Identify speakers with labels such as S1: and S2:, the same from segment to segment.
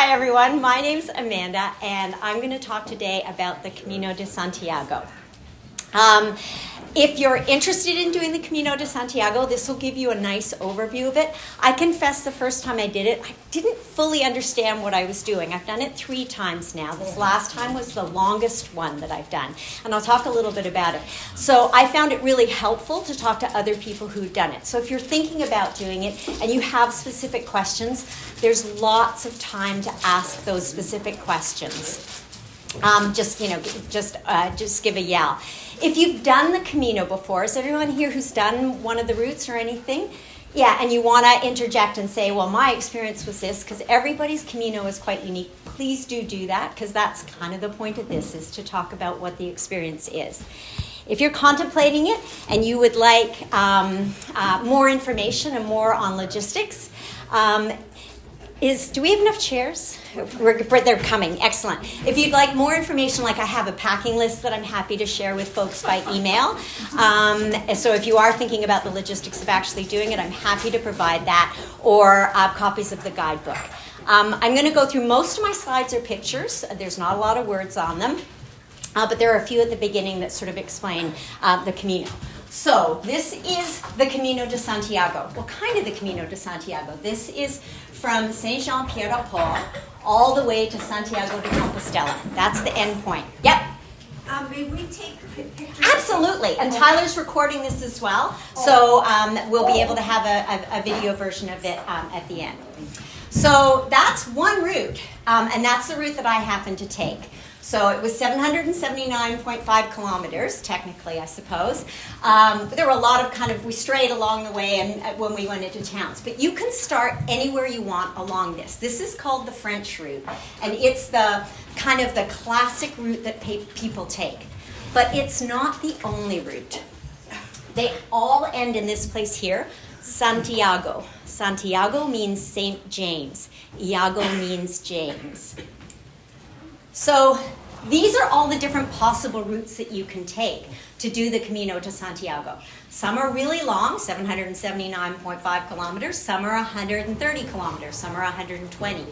S1: Hi everyone, my name's Amanda and I'm going to talk today about the Camino de Santiago. If you're interested in doing the Camino de Santiago, this will give you a nice overview of it. I confess the first time I did it, I didn't fully understand what I was doing. I've done it 3 times now. This last time was the longest one that I've done, and I'll talk a little bit about it. So I found it really helpful to talk to other people who've done it. So if you're thinking about doing it and you have specific questions, there's lots of time to ask those specific questions. Just give a yell. If you've done the Camino before, is everyone here who's done one of the routes or anything? Yeah, and you want to interject and say, well, my experience was this, because everybody's Camino is quite unique. Please do that, because that's kind of the point of this, is to talk about what the experience is. If you're contemplating it and you would like more information and more on logistics, do we have enough chairs? They're coming. Excellent. If you'd like more information, like I have a packing list that I'm happy to share with folks by email. So if you are thinking about the logistics of actually doing it, I'm happy to provide that, or copies of the guidebook. I'm going to go through most of my slides are pictures. There's not a lot of words on them, but there are a few at the beginning that sort of explain the Camino. So this is the Camino de Santiago. Well, kind of the Camino de Santiago. This is from Saint-Jean-Pied-de-Port all the way to Santiago de Compostela. That's the end point. Yep.
S2: May we take pictures?
S1: Absolutely. And Tyler's recording this as well. So we'll be able to have a video version of it at the end. So that's one route. And that's the route that I happened to take. So it was 779.5 kilometers, technically, I suppose. But there were a lot of we strayed along the way and when we went into towns. But you can start anywhere you want along this. This is called the French route. And it's the kind of the classic route that people take. But it's not the only route. They all end in this place here, Santiago. Santiago means St. James. Iago means James. So these are all the different possible routes that you can take to do the Camino de Santiago. Some are really long, 779.5 kilometers. Some are 130 kilometers. Some are 120.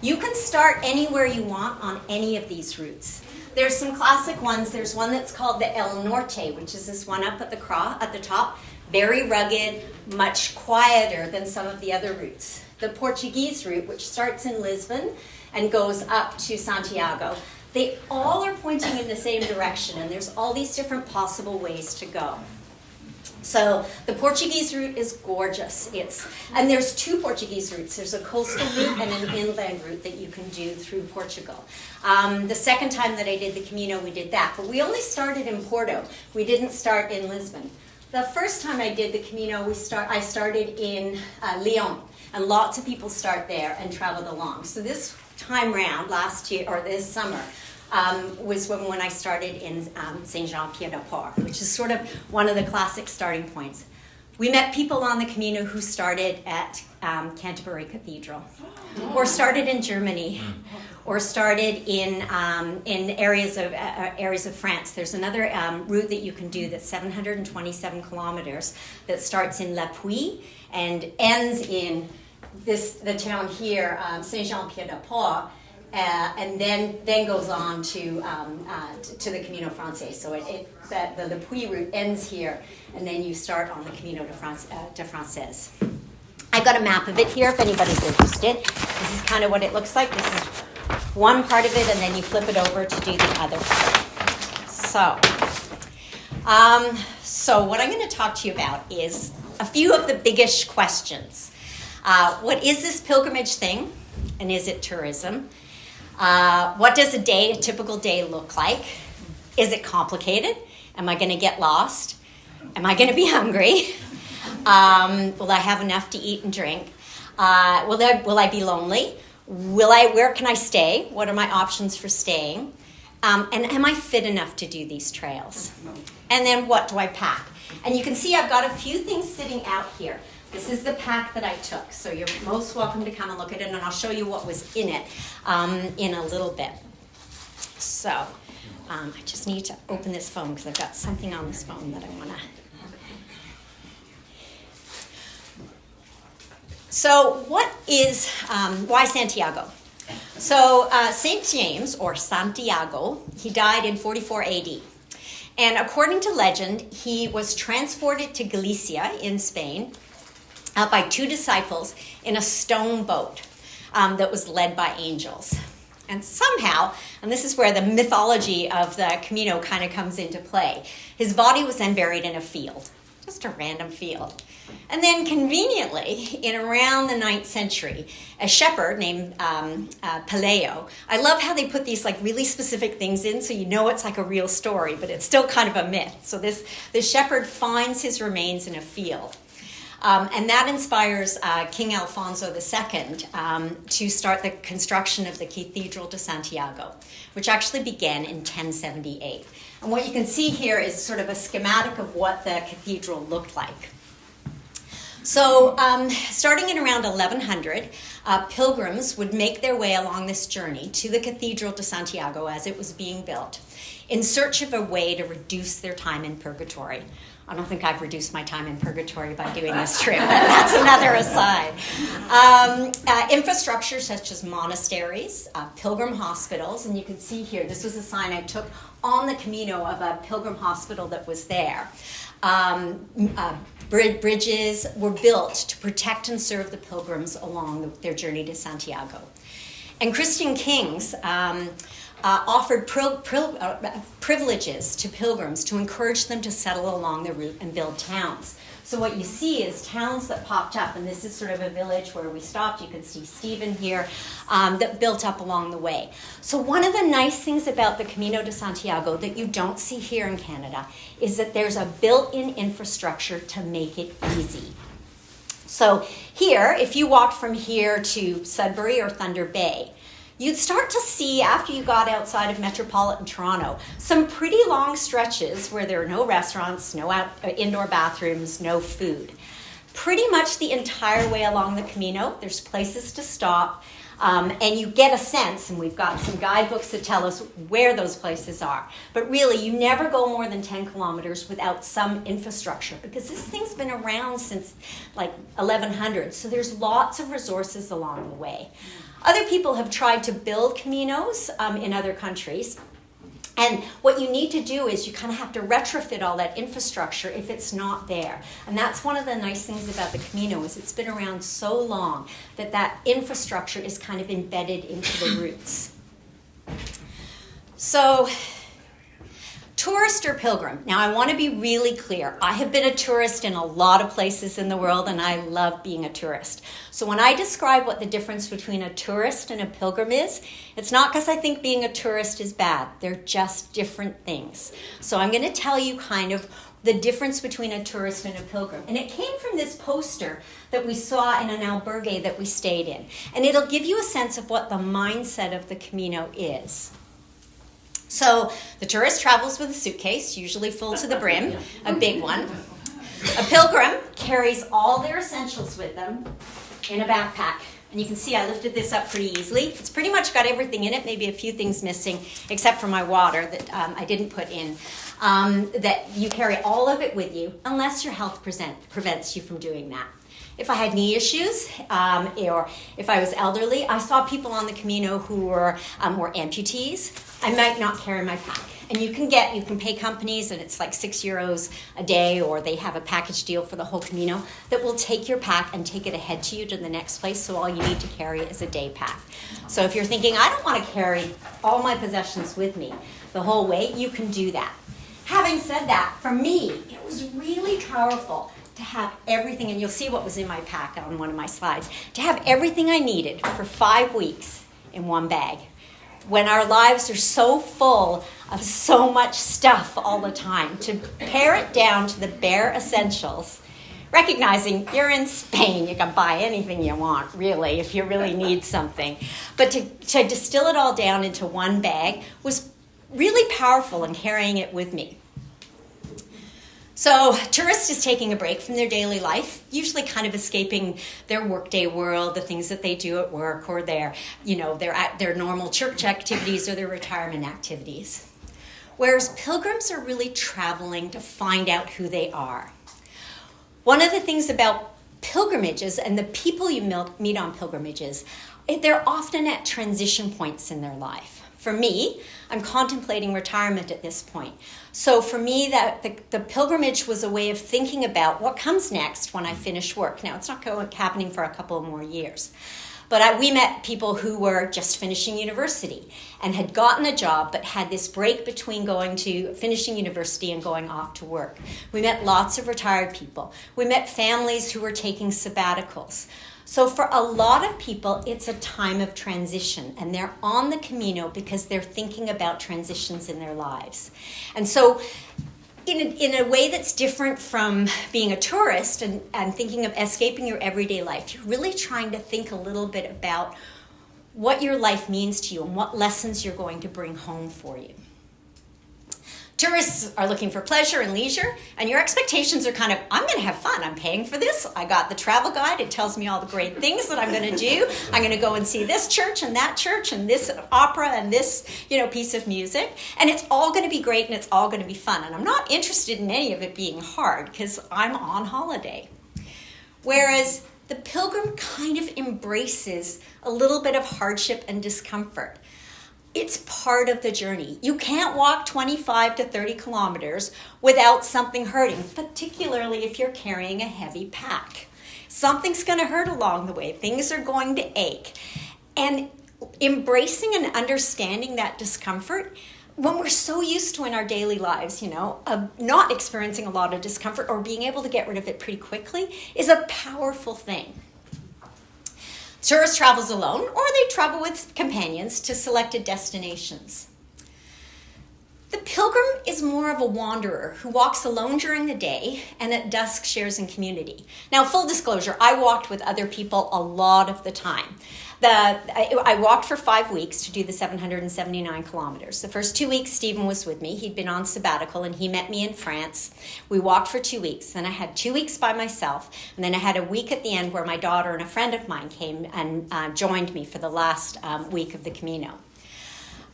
S1: You can start anywhere you want on any of these routes. There's some classic ones. There's one that's called the El Norte, which is this one up at the top. Very rugged, much quieter than some of the other routes. The Portuguese route, which starts in Lisbon and goes up to Santiago. They all are pointing in the same direction, and there's all these different possible ways to go. So the Portuguese route is gorgeous. And there's 2 Portuguese routes. There's a coastal route and an inland route that you can do through Portugal. The second time that I did the Camino, we did that. But we only started in Porto. We didn't start in Lisbon. The first time I did the Camino, I started in Lyon. And lots of people start there and travel along. So this time round, last year, or this summer, was when I started in Saint-Jean-Pied-de-Port, which is sort of one of the classic starting points. We met people on the Camino who started at Canterbury Cathedral, or started in Germany, or started in areas of France. There's another route that you can do that's 727 kilometers that starts in La Puy and ends in the town here, Saint-Jean-Pied-de-Port, and then goes on to the Camino Francais. So the Le Puy route ends here, and then you start on the Camino de Française. I got a map of it here if anybody's interested. This is kind of what it looks like. This is one part of it, and then you flip it over to do the other part. So what I'm going to talk to you about is a few of the biggish questions. What is this pilgrimage thing, and is it tourism? What does a typical day look like? Is it complicated? Am I going to get lost? Am I going to be hungry? Will I have enough to eat and drink? Will I be lonely? Where can I stay? What are my options for staying? And am I fit enough to do these trails? And then what do I pack? And you can see I've got a few things sitting out here. This is the pack that I took, so you're most welcome to come and look at it, and I'll show you what was in it in a little bit. So I just need to open this phone because I've got something on this phone that I want to... So what is, why Santiago? So St. James, or Santiago, he died in 44 AD. And according to legend, he was transported to Galicia in Spain by two disciples in a stone boat that was led by angels. And somehow, and this is where the mythology of the Camino kind of comes into play, his body was then buried in a field, just a random field. And then conveniently, in around the 9th century, a shepherd named Peleo, I love how they put these like really specific things in so you know it's like a real story, but it's still kind of a myth. So this shepherd finds his remains in a field. And that inspires King Alfonso II to start the construction of the Cathedral de Santiago, which actually began in 1078. And what you can see here is sort of a schematic of what the cathedral looked like. So starting in around 1100, pilgrims would make their way along this journey to the Cathedral de Santiago as it was being built in search of a way to reduce their time in purgatory. I don't think I've reduced my time in purgatory by doing this trip, but that's another aside. Infrastructure such as monasteries, pilgrim hospitals, and you can see here, this was a sign I took on the Camino of a pilgrim hospital that was there. Bridges were built to protect and serve the pilgrims along their journey to Santiago. And Christian kings offered privileges to pilgrims to encourage them to settle along the route and build towns. So what you see is towns that popped up, and this is sort of a village where we stopped. You can see Stephen here, that built up along the way. So one of the nice things about the Camino de Santiago that you don't see here in Canada is that there's a built-in infrastructure to make it easy. So here, if you walked from here to Sudbury or Thunder Bay, you'd start to see, after you got outside of metropolitan Toronto, some pretty long stretches where there are no restaurants, no indoor bathrooms, no food. Pretty much the entire way along the Camino, there's places to stop, and you get a sense, and we've got some guidebooks that tell us where those places are. But really, you never go more than 10 kilometers without some infrastructure, because this thing's been around since like 1100, so there's lots of resources along the way. Other people have tried to build Caminos in other countries. And what you need to do is you kind of have to retrofit all that infrastructure if it's not there. And that's one of the nice things about the Camino is it's been around so long that that infrastructure is kind of embedded into the roots. So, tourist or pilgrim? Now, I want to be really clear. I have been a tourist in a lot of places in the world, and I love being a tourist. So when I describe what the difference between a tourist and a pilgrim is, it's not because I think being a tourist is bad. They're just different things. So I'm going to tell you kind of the difference between a tourist and a pilgrim. And it came from this poster that we saw in an albergue that we stayed in. And it'll give you a sense of what the mindset of the Camino is. So the tourist travels with a suitcase, usually full to the brim, a big one. A pilgrim carries all their essentials with them in a backpack. And you can see I lifted this up pretty easily. It's pretty much got everything in it, maybe a few things missing, except for my water that I didn't put in. That you carry all of it with you, unless your health prevents you from doing that. If I had knee issues, or if I was elderly, I saw people on the Camino who were amputees. I might not carry my pack. And you can pay companies, and it's like €6 a day, or they have a package deal for the whole Camino that will take your pack and take it ahead to you to the next place, so all you need to carry is a day pack. So if you're thinking, I don't want to carry all my possessions with me the whole way, you can do that. Having said that, for me, it was really powerful to have everything, and you'll see what was in my pack on one of my slides, to have everything I needed for 5 weeks in one bag. When our lives are so full of so much stuff all the time, to pare it down to the bare essentials, recognizing you're in Spain, you can buy anything you want, really, if you really need something. But to distill it all down into one bag was really powerful in carrying it with me. So tourists is taking a break from their daily life, usually kind of escaping their workday world, the things that they do at work, or their normal church activities or their retirement activities. Whereas pilgrims are really traveling to find out who they are. One of the things about pilgrimages and the people you meet on pilgrimages they're often at transition points in their life. For me, I'm contemplating retirement at this point. So for me, the pilgrimage was a way of thinking about what comes next when I finish work. Now, it's not happening for a couple of more years. But we met people who were just finishing university and had gotten a job but had this break between finishing university and going off to work. We met lots of retired people. We met families who were taking sabbaticals. So for a lot of people, it's a time of transition, and they're on the Camino because they're thinking about transitions in their lives. And so in a way that's different from being a tourist and thinking of escaping your everyday life, you're really trying to think a little bit about what your life means to you and what lessons you're going to bring home for you. Tourists are looking for pleasure and leisure, and your expectations are kind of, I'm going to have fun. I'm paying for this. I got the travel guide. It tells me all the great things that I'm going to do. I'm going to go and see this church and this opera and this, piece of music. And it's all going to be great and it's all going to be fun. And I'm not interested in any of it being hard because I'm on holiday. Whereas the pilgrim kind of embraces a little bit of hardship and discomfort. It's part of the journey. You can't walk 25 to 30 kilometers without something hurting, particularly if you're carrying a heavy pack. Something's going to hurt along the way. Things are going to ache. And embracing and understanding that discomfort, when we're so used to in our daily lives, of not experiencing a lot of discomfort or being able to get rid of it pretty quickly, is a powerful thing. Tourists travel alone, or they travel with companions to selected destinations. The pilgrim is more of a wanderer who walks alone during the day and at dusk shares in community. Now, full disclosure, I walked with other people a lot of the time. I walked for 5 weeks to do the 779 kilometers. The first 2 weeks, Stephen was with me. He'd been on sabbatical, and he met me in France. We walked for 2 weeks. Then I had 2 weeks by myself, and then I had a week at the end where my daughter and a friend of mine came and joined me for the last week of the Camino.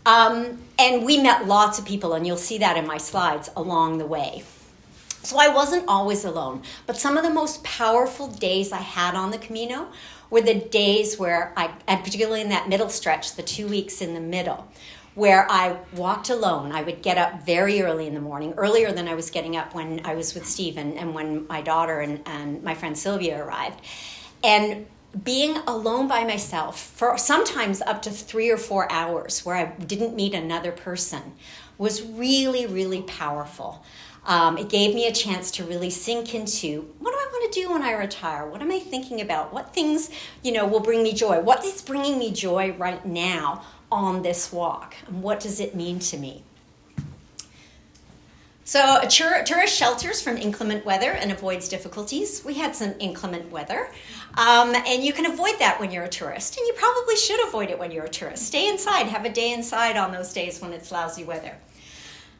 S1: And we met lots of people, and you'll see that in my slides along the way. So I wasn't always alone, but some of the most powerful days I had on the Camino were the days where and particularly in that middle stretch, the 2 weeks in the middle, where I walked alone. I would get up very early in the morning, earlier than I was getting up when I was with Stephen and when my daughter and my friend Sylvia arrived. And being alone by myself for sometimes up to 3 or 4 hours where I didn't meet another person was really, really powerful. It gave me a chance to really sink into, what do I want to do when I retire? What am I thinking about? What things, will bring me joy? What is bringing me joy right now on this walk? And what does it mean to me? So a tourist shelters from inclement weather and avoids difficulties. We had some inclement weather, and you can avoid that when you're a tourist, and you probably should avoid it when you're a tourist. Stay inside, have a day inside on those days when it's lousy weather.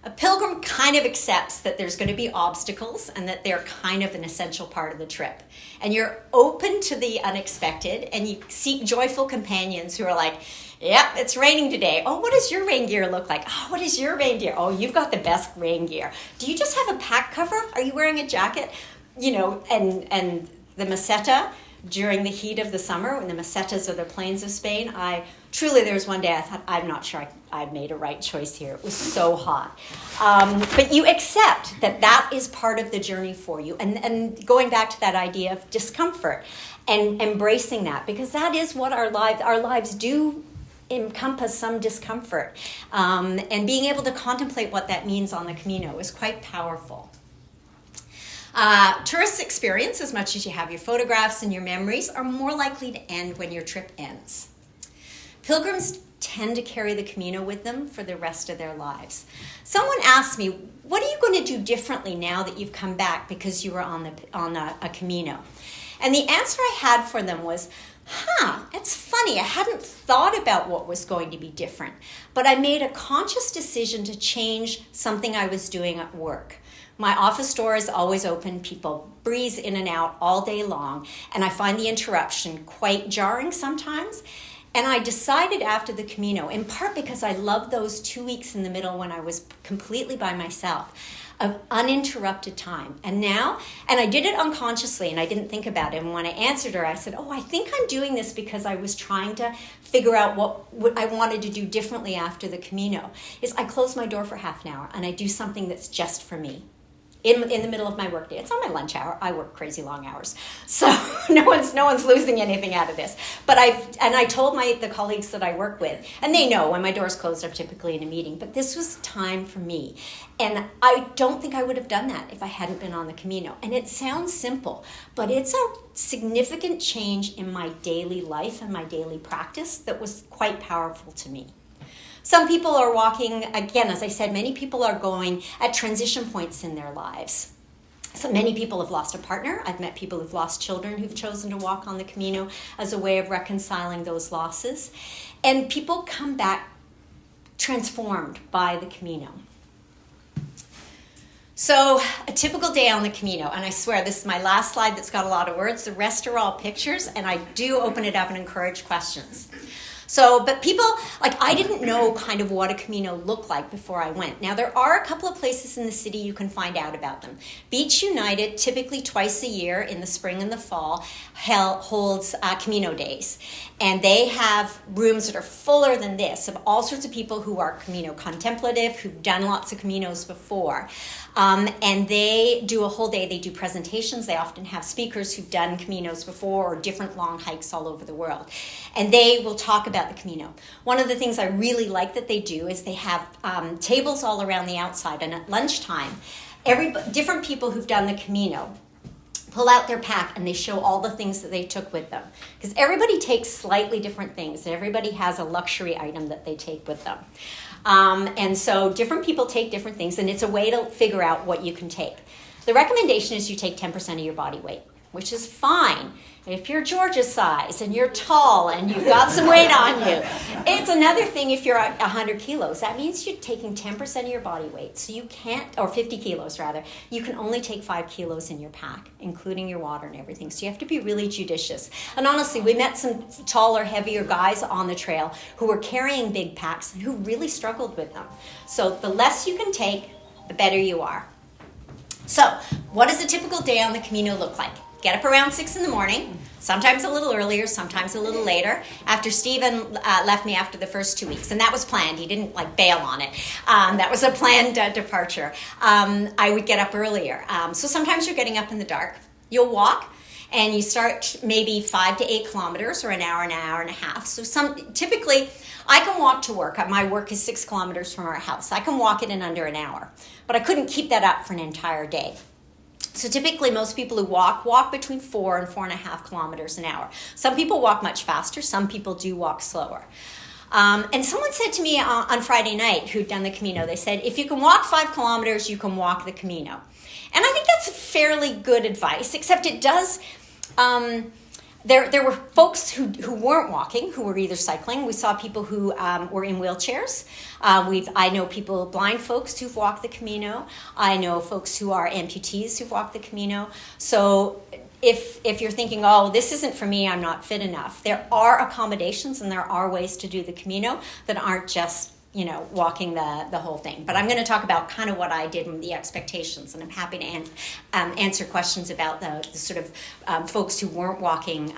S1: A pilgrim kind of accepts that there's going to be obstacles and that they're kind of an essential part of the trip. And you're open to the unexpected, and you seek joyful companions who are like, yep, it's raining today. Oh, what does your rain gear look like? Oh, what is your rain gear? Oh, you've got the best rain gear. Do you just have a pack cover? Are you wearing a jacket? And the meseta during the heat of the summer, when the mesetas are the plains of Spain, there was one day I thought, I'm not sure I'd made a right choice here. It was so hot. But you accept that is part of the journey for you. And going back to that idea of discomfort and embracing that, because that is what our lives do encompass some discomfort. And being able to contemplate what that means on the Camino is quite powerful. Tourists' experience, as much as you have your photographs and your memories, are more likely to end when your trip ends. Pilgrims tend to carry the Camino with them for the rest of their lives. Someone asked me, what are you going to do differently now that you've come back because you were on a Camino? And the answer I had for them was, it's funny, I hadn't thought about what was going to be different, but I made a conscious decision to change something I was doing at work. My office door is always open. People breeze in and out all day long, and I find the interruption quite jarring sometimes. And I decided after the Camino, in part because I loved those 2 weeks in the middle when I was completely by myself, of uninterrupted time. And I did it unconsciously and I didn't think about it. And when I answered her, I said, oh, I think I'm doing this because I was trying to figure out what I wanted to do differently after the Camino. Is I close my door for half an hour and I do something that's just for me. In the middle of my workday. It's on my lunch hour. I work crazy long hours. So no one's losing anything out of this. But I told the colleagues that I work with, and they know when my door's closed, I'm typically in a meeting, but this was time for me. And I don't think I would have done that if I hadn't been on the Camino. And it sounds simple, but it's a significant change in my daily life and my daily practice that was quite powerful to me. Some people are walking, again, as I said, many people are going at transition points in their lives. So many people have lost a partner. I've met people who've lost children who've chosen to walk on the Camino as a way of reconciling those losses. And people come back transformed by the Camino. So a typical day on the Camino, and I swear this is my last slide that's got a lot of words. The rest are all pictures, and I do open it up and encourage questions. So, but people, I didn't know kind of what a Camino looked like before I went. Now, there are a couple of places in the city you can find out about them. Beach United, typically twice a year in the spring and the fall, holds Camino days. And they have rooms that are fuller than this of all sorts of people who are Camino contemplative, who've done lots of Caminos before. And they do a whole day. They do presentations. They often have speakers who've done Caminos before or different long hikes all over the world. And they will talk about the Camino. One of the things I really like that they do is they have tables all around the outside. And at lunchtime, different people who've done the Camino pull out their pack and they show all the things that they took with them. Because everybody takes slightly different things. Everybody has a luxury item that they take with them. And so different people take different things, and it's a way to figure out what you can take. The recommendation is you take 10% of your body weight, which is fine if you're George's size and you're tall and you've got some weight on you. It's another thing if you're 100 kilos. That means you're taking 10% of your body weight. So you can't, or 50 kilos rather, you can only take 5 kilos in your pack, including your water and everything. So you have to be really judicious. And honestly, we met some taller, heavier guys on the trail who were carrying big packs and who really struggled with them. So the less you can take, the better you are. So what does a typical day on the Camino look like? Get up around 6 in the morning, sometimes a little earlier, sometimes a little later. After Stephen left me after the first 2 weeks, and that was planned. He didn't bail on it. That was a planned departure. I would get up earlier. So sometimes you're getting up in the dark. You'll walk, and you start maybe 5 to 8 kilometers or an hour and a half. So typically, I can walk to work. My work is 6 kilometers from our house. I can walk it in under an hour, but I couldn't keep that up for an entire day. So typically most people who walk between 4 and 4.5 kilometers an hour. Some people walk much faster. Some people do walk slower. And someone said to me on Friday night who'd done the Camino, they said, if you can walk 5 kilometers, you can walk the Camino. And I think that's fairly good advice, except it does... There were folks who weren't walking, who were either cycling. We saw people who were in wheelchairs. I know blind folks who've walked the Camino. I know folks who are amputees who've walked the Camino. So if you're thinking, oh, this isn't for me, I'm not fit enough, there are accommodations and there are ways to do the Camino that aren't just walking the whole thing. But I'm going to talk about kind of what I did and the expectations, and I'm happy to answer questions about the sort of folks who weren't walking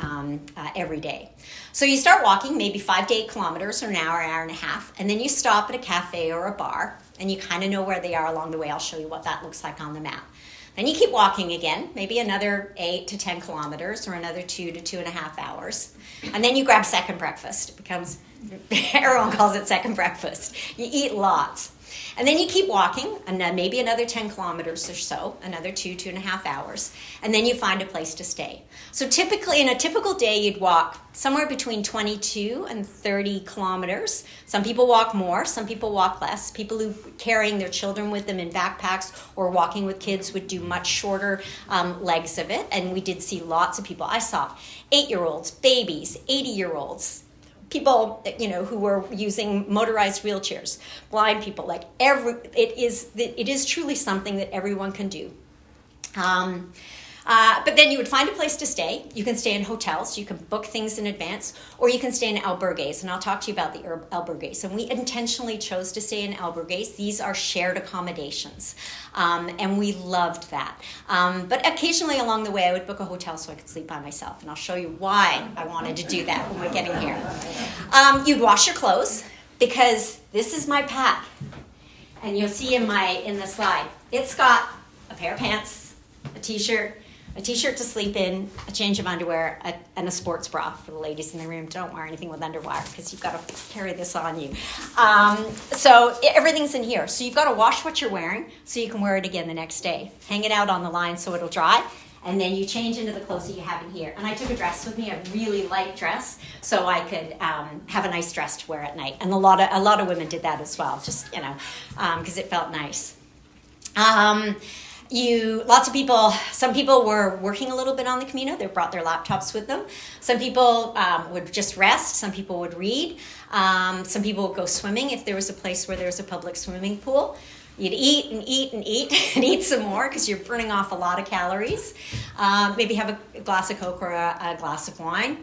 S1: every day. So you start walking maybe 5 to 8 kilometers or an hour and a half, and then you stop at a cafe or a bar, and you kind of know where they are along the way. I'll show you what that looks like on the map. Then you keep walking again, maybe another 8 to 10 kilometers or another 2 to 2.5 hours. And then you grab second breakfast. It becomes, everyone calls it second breakfast. You eat lots. And then you keep walking, and maybe another 10 kilometers or so, another 2.5 hours. And then you find a place to stay. So typically, in a typical day, you'd walk somewhere between 22 and 30 kilometers. Some people walk more, some people walk less. People who are carrying their children with them in backpacks or walking with kids would do much shorter legs of it. And we did see lots of people. I saw 8-year-olds, babies, 80-year-olds, people, who were using motorized wheelchairs, blind people. It is truly something that everyone can do. But then you would find a place to stay. You can stay in hotels. You can book things in advance, or you can stay in albergues. And I'll talk to you about the albergues. And we intentionally chose to stay in albergues. These are shared accommodations. And we loved that. But occasionally along the way, I would book a hotel so I could sleep by myself. And I'll show you why I wanted to do that when we're getting here. You'd wash your clothes, because this is my pack. And you'll see in the slide, it's got a pair of pants, a t-shirt to sleep in, a change of underwear, and a sports bra. For the ladies in the room, don't wear anything with underwire because you've got to carry this on you. So everything's in here. So you've got to wash what you're wearing so you can wear it again the next day. Hang it out on the line so it'll dry, and then you change into the clothes that you have in here. And I took a dress with me, a really light dress, so I could have a nice dress to wear at night. And a lot of women did that as well, just, because it felt nice. Some people were working a little bit on the Camino. They brought their laptops with them. Some people would just rest. Some people would read. Some people would go swimming if there was a place where there was a public swimming pool. You'd eat and eat and eat and eat some more because you're burning off a lot of calories. Maybe have a glass of Coke or a glass of wine.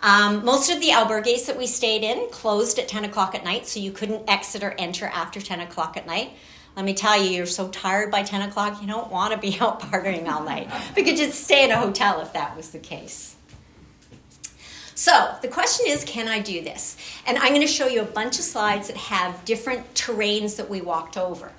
S1: Most of the albergues that we stayed in closed at 10 o'clock at night, so you couldn't exit or enter after 10 o'clock at night. Let me tell you, you're so tired by 10 o'clock, you don't want to be out partying all night. We could just stay in a hotel if that was the case. So the question is, can I do this? And I'm going to show you a bunch of slides that have different terrains that we walked over.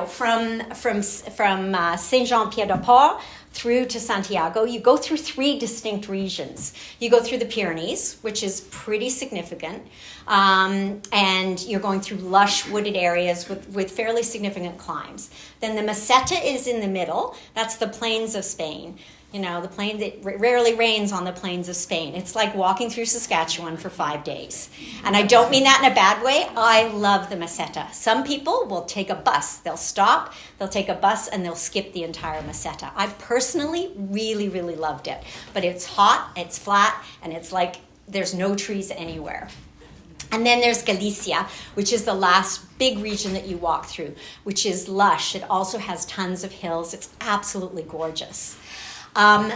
S1: From Saint-Jean-Pied-de-Port through to Santiago, you go through 3 distinct regions. You go through the Pyrenees, which is pretty significant, and you're going through lush wooded areas with fairly significant climbs. Then the Meseta is in the middle. That's the plains of Spain. The plain that rarely rains on the plains of Spain. It's like walking through Saskatchewan for 5 days. And I don't mean that in a bad way. I love the Meseta. Some people will take a bus. They'll stop, they'll take a bus, and they'll skip the entire Meseta. I personally really, really loved it. But it's hot, it's flat, and it's like there's no trees anywhere. And then there's Galicia, which is the last big region that you walk through, which is lush. It also has tons of hills. It's absolutely gorgeous.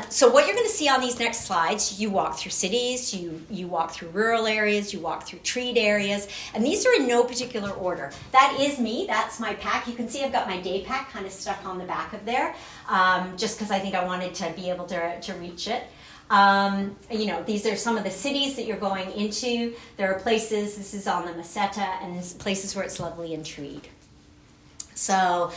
S1: So what you're going to see on these next slides, you walk through cities, you walk through rural areas, you walk through treed areas, and these are in no particular order. That is me, that's my pack. You can see I've got my day pack kind of stuck on the back of there, just because I think I wanted to be able to reach it. These are some of the cities that you're going into. There are places, this is on the Meseta, and there's places where it's lovely and treed. So,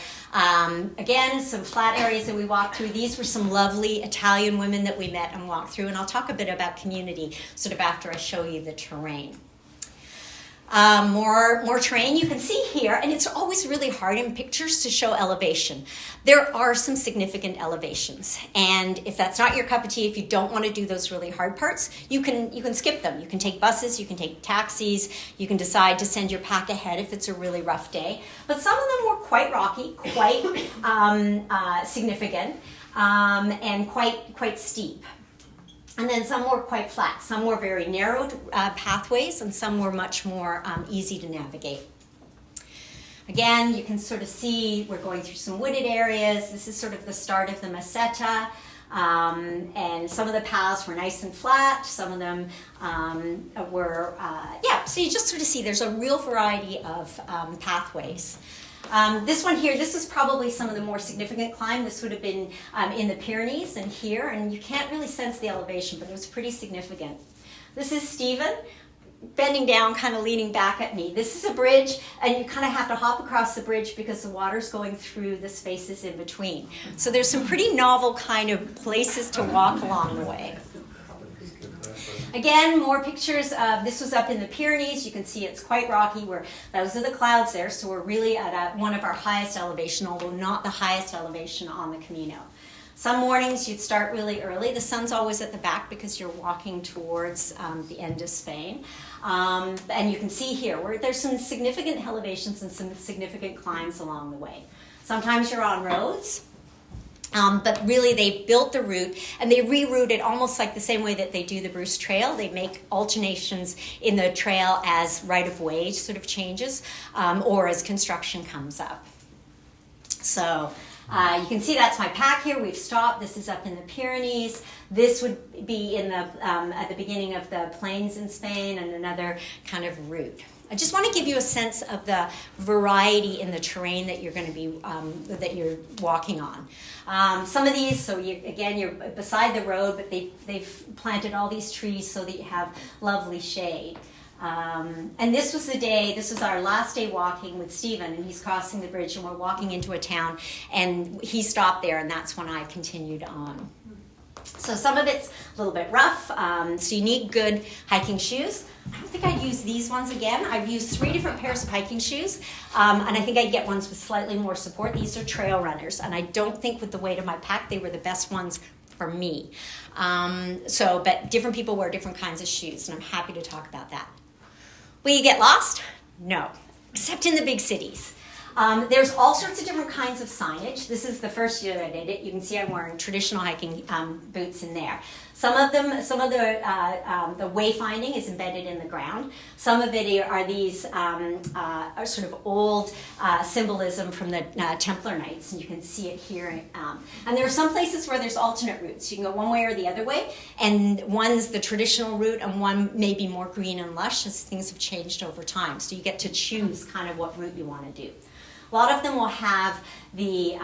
S1: again, some flat areas that we walked through. These were some lovely Italian women that we met and walked through, and I'll talk a bit about community sort of after I show you the terrain. More terrain you can see here, and it's always really hard in pictures to show elevation. There are some significant elevations, and if that's not your cup of tea, if you don't want to do those really hard parts, you can skip them. You can take buses, you can take taxis, you can decide to send your pack ahead if it's a really rough day. But some of them were quite rocky, quite significant, and quite steep. And then some were quite flat. Some were very narrow pathways, and some were much more easy to navigate. Again, you can sort of see we're going through some wooded areas. This is sort of the start of the Meseta. And some of the paths were nice and flat. Some of them were, so you just sort of see there's a real variety of pathways. This one here, this is probably some of the more significant climb. This would have been in the Pyrenees and here, and you can't really sense the elevation, but it was pretty significant. This is Stephen, bending down, kind of leaning back at me. This is a bridge, and you kind of have to hop across the bridge because the water's going through the spaces in between. So there's some pretty novel kind of places to walk along the way. Again, more pictures of, this was up in the Pyrenees. You can see it's quite rocky. Those are the clouds there, so we're really at one of our highest elevation, although not the highest elevation on the Camino. Some mornings you'd start really early. The sun's always at the back because you're walking towards the end of Spain. And you can see here where there's some significant elevations and some significant climbs along the way. Sometimes you're on roads. But really they built the route and they reroute it almost like the same way that they do the Bruce Trail. They make alternations in the trail as right-of-way sort of changes or as construction comes up. So You can see that's my pack here. We've stopped. This is up in the Pyrenees. This would be in the at the beginning of the plains in Spain, and another kind of route. I just want to give you a sense of the variety in the terrain that you're going to be that you're walking on. Some of these, so you're beside the road, but they've planted all these trees so that you have lovely shade. And this was this was our last day walking with Stephen, and he's crossing the bridge, and we're walking into a town, and he stopped there, and that's when I continued on. So some of it's a little bit rough, so you need good hiking shoes. I don't think I'd use these ones again. I've used 3 different pairs of hiking shoes, and I think I'd get ones with slightly more support. These are trail runners, and I don't think with the weight of my pack, they were the best ones for me. But different people wear different kinds of shoes, and I'm happy to talk about that. Will you get lost? No, except in the big cities. There's all sorts of different kinds of signage. This is the first year that I did it. You can see I'm wearing traditional hiking boots in there. Some of the wayfinding is embedded in the ground. Some of it are these are sort of old symbolism from the Templar Knights, and you can see it here. And there are some places where there's alternate routes. You can go one way or the other way, and one's the traditional route, and one may be more green and lush as things have changed over time. So you get to choose kind of what route you want to do. A lot of them will have the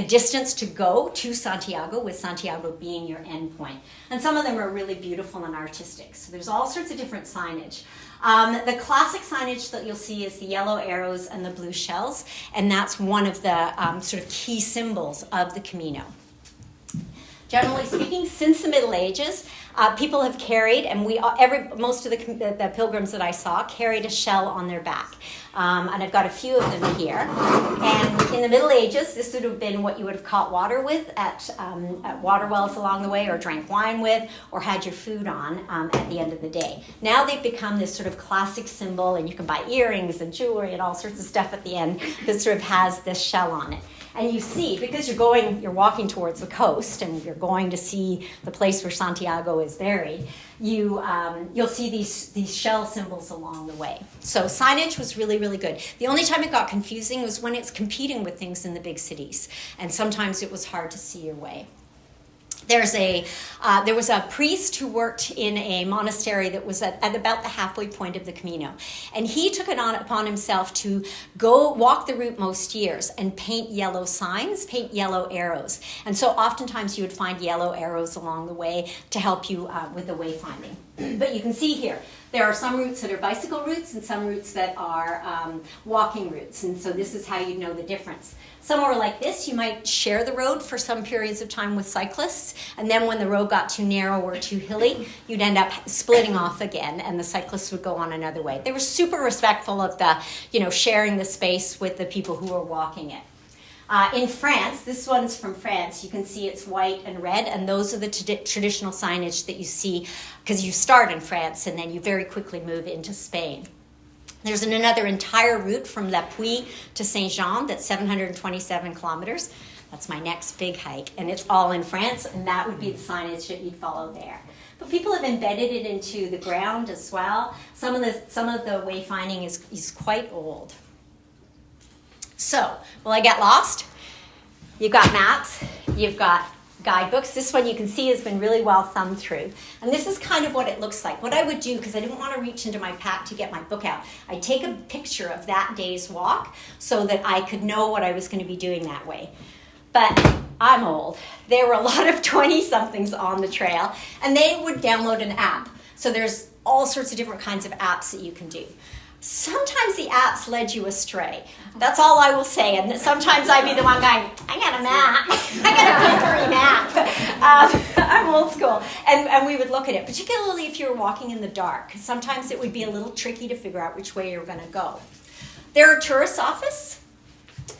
S1: distance to go to Santiago, with Santiago being your end point. And some of them are really beautiful and artistic. So there's all sorts of different signage. The classic signage that you'll see is the yellow arrows and the blue shells, and that's one of the sort of key symbols of the Camino. Generally speaking, since the Middle Ages, people have carried, and most of the pilgrims that I saw carried a shell on their back. And I've got a few of them here. And in the Middle Ages, this would have been what you would have caught water with at water wells along the way, or drank wine with, or had your food on at the end of the day. Now they've become this sort of classic symbol, and you can buy earrings and jewelry and all sorts of stuff at the end that sort of has this shell on it. And you see, because you're walking towards the coast, and you're going to see the place where Santiago is buried, you'll see these shell symbols along the way. So signage was really, really good. The only time it got confusing was when it's competing with things in the big cities, and sometimes it was hard to see your way. There was a priest who worked in a monastery that was at about the halfway point of the Camino. And he took it upon himself to go walk the route most years and paint yellow signs, paint yellow arrows. And so oftentimes you would find yellow arrows along the way to help you with the wayfinding. But you can see here, there are some routes that are bicycle routes and some routes that are walking routes. And so this is how you know the difference. Somewhere like this, you might share the road for some periods of time with cyclists, and then when the road got too narrow or too hilly, you'd end up splitting off again, and the cyclists would go on another way. They were super respectful of sharing the space with the people who were walking it. In France, this one's from France, you can see it's white and red, and those are the traditional signage that you see, because you start in France and then you very quickly move into Spain. There's another entire route from La Puy to Saint-Jean that's 727 kilometers. That's my next big hike, and it's all in France, and that would be the signage that you'd follow there. But people have embedded it into the ground as well. Some of the wayfinding is quite old. So, will I get lost? You've got maps, you've got guidebooks. This one you can see has been really well thumbed through. And this is kind of what it looks like. What I would do, because I didn't want to reach into my pack to get my book out, I'd take a picture of that day's walk so that I could know what I was going to be doing that way. But I'm old. There were a lot of 20-somethings on the trail, and they would download an app. So there's all sorts of different kinds of apps that you can do. Sometimes the apps led you astray. That's all I will say. And sometimes I'd be the one going, I got a map. I got a papery map. I'm old school. And we would look at it, particularly if you were walking in the dark. Sometimes it would be a little tricky to figure out which way you were going to go. There are tourist offices.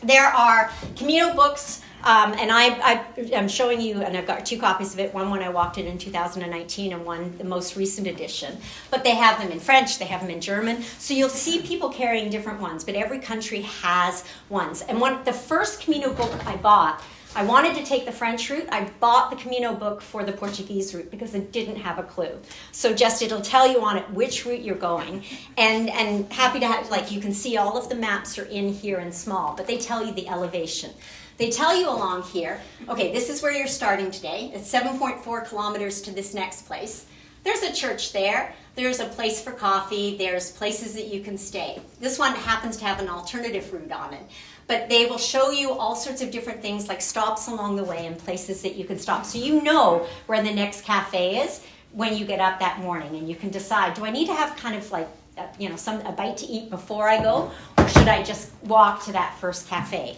S1: There are Camino books. And I'm showing you, and I've got 2 copies of it, one when I walked it in 2019 and one the most recent edition. But they have them in French, they have them in German. So you'll see people carrying different ones, but every country has ones. And the first Camino book I bought, I wanted to take the French route. I bought the Camino book for the Portuguese route because I didn't have a clue. So it'll tell you on it which route you're going. And happy to have, you can see all of the maps are in here in small, but they tell you the elevation. They tell you along here, okay, this is where you're starting today. It's 7.4 kilometers to this next place. There's a church there. There's a place for coffee. There's places that you can stay. This one happens to have an alternative route on it. But they will show you all sorts of different things like stops along the way and places that you can stop. So you know where the next cafe is when you get up that morning, and you can decide, do I need to have kind of like a bite to eat before I go, or should I just walk to that first cafe?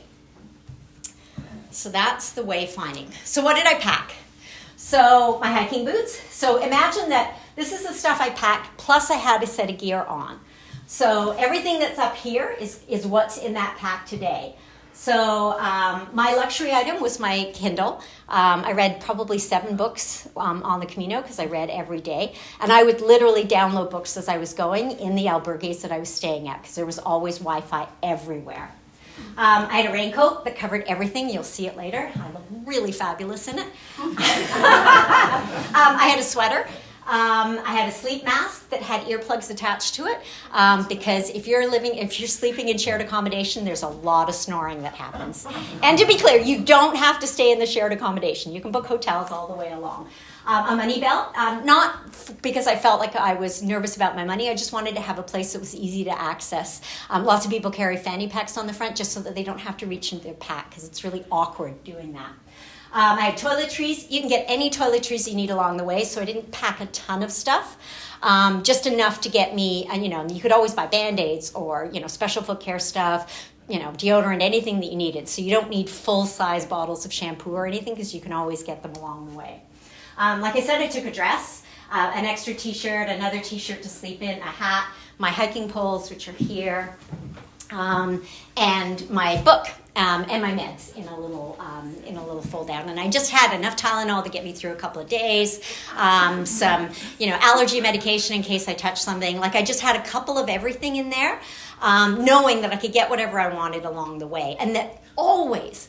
S1: So that's the wayfinding. So what did I pack? So my hiking boots. So imagine that this is the stuff I packed, plus I had a set of gear on. So everything that's up here is what's in that pack today. So my luxury item was my Kindle. I read probably 7 books on the Camino because I read every day. And I would literally download books as I was going in the albergues that I was staying at because there was always Wi-Fi everywhere. I had a raincoat that covered everything. You'll see it later. I look really fabulous in it. I had a sweater. I had a sleep mask that had earplugs attached to it because if you're sleeping in shared accommodation, there's a lot of snoring that happens. And to be clear, you don't have to stay in the shared accommodation. You can book hotels all the way along. A money belt, not because I felt like I was nervous about my money. I just wanted to have a place that was easy to access. Lots of people carry fanny packs on the front just so that they don't have to reach into their pack because it's really awkward doing that. I had toiletries. You can get any toiletries you need along the way, so I didn't pack a ton of stuff, just enough to get me, you could always buy Band-Aids or, special foot care stuff, deodorant, anything that you needed. So you don't need full-size bottles of shampoo or anything because you can always get them along the way. Like I said, I took a dress, an extra t-shirt, another t-shirt to sleep in, a hat, my hiking poles, which are here, and my book. And my meds in a little fold down, and I just had enough Tylenol to get me through a couple of days. Some allergy medication in case I touched something. Like I just had a couple of everything in there, knowing that I could get whatever I wanted along the way, and that always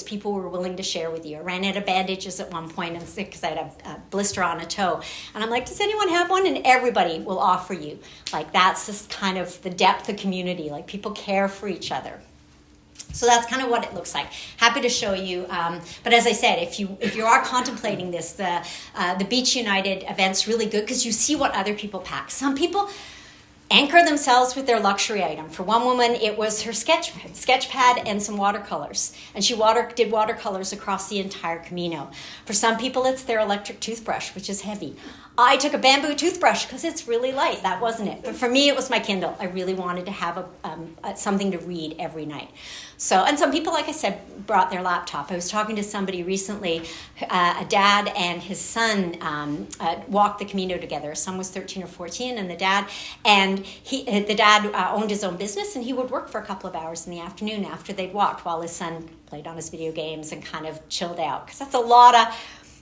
S1: people were willing to share with you. I ran out of bandages at one point because I had a blister on a toe, and I'm like, does anyone have one? And everybody will offer you. Like that's just kind of the depth of community. Like people care for each other. So that's kind of what it looks like. Happy to show you. But as I said, if you are contemplating this, the Beach United event's really good because you see what other people pack. Some people anchor themselves with their luxury item. For one woman, it was her sketch pad and some watercolors. And she did watercolors across the entire Camino. For some people, it's their electric toothbrush, which is heavy. I took a bamboo toothbrush because it's really light. That wasn't it. But for me, it was my Kindle. I really wanted to have something to read every night. So, and some people, like I said, brought their laptop. I was talking to somebody recently, a dad and his son walked the Camino together. His son was 13 or 14, and the dad owned his own business, and he would work for a couple of hours in the afternoon after they'd walked while his son played on his video games and kind of chilled out. Because that's a lot of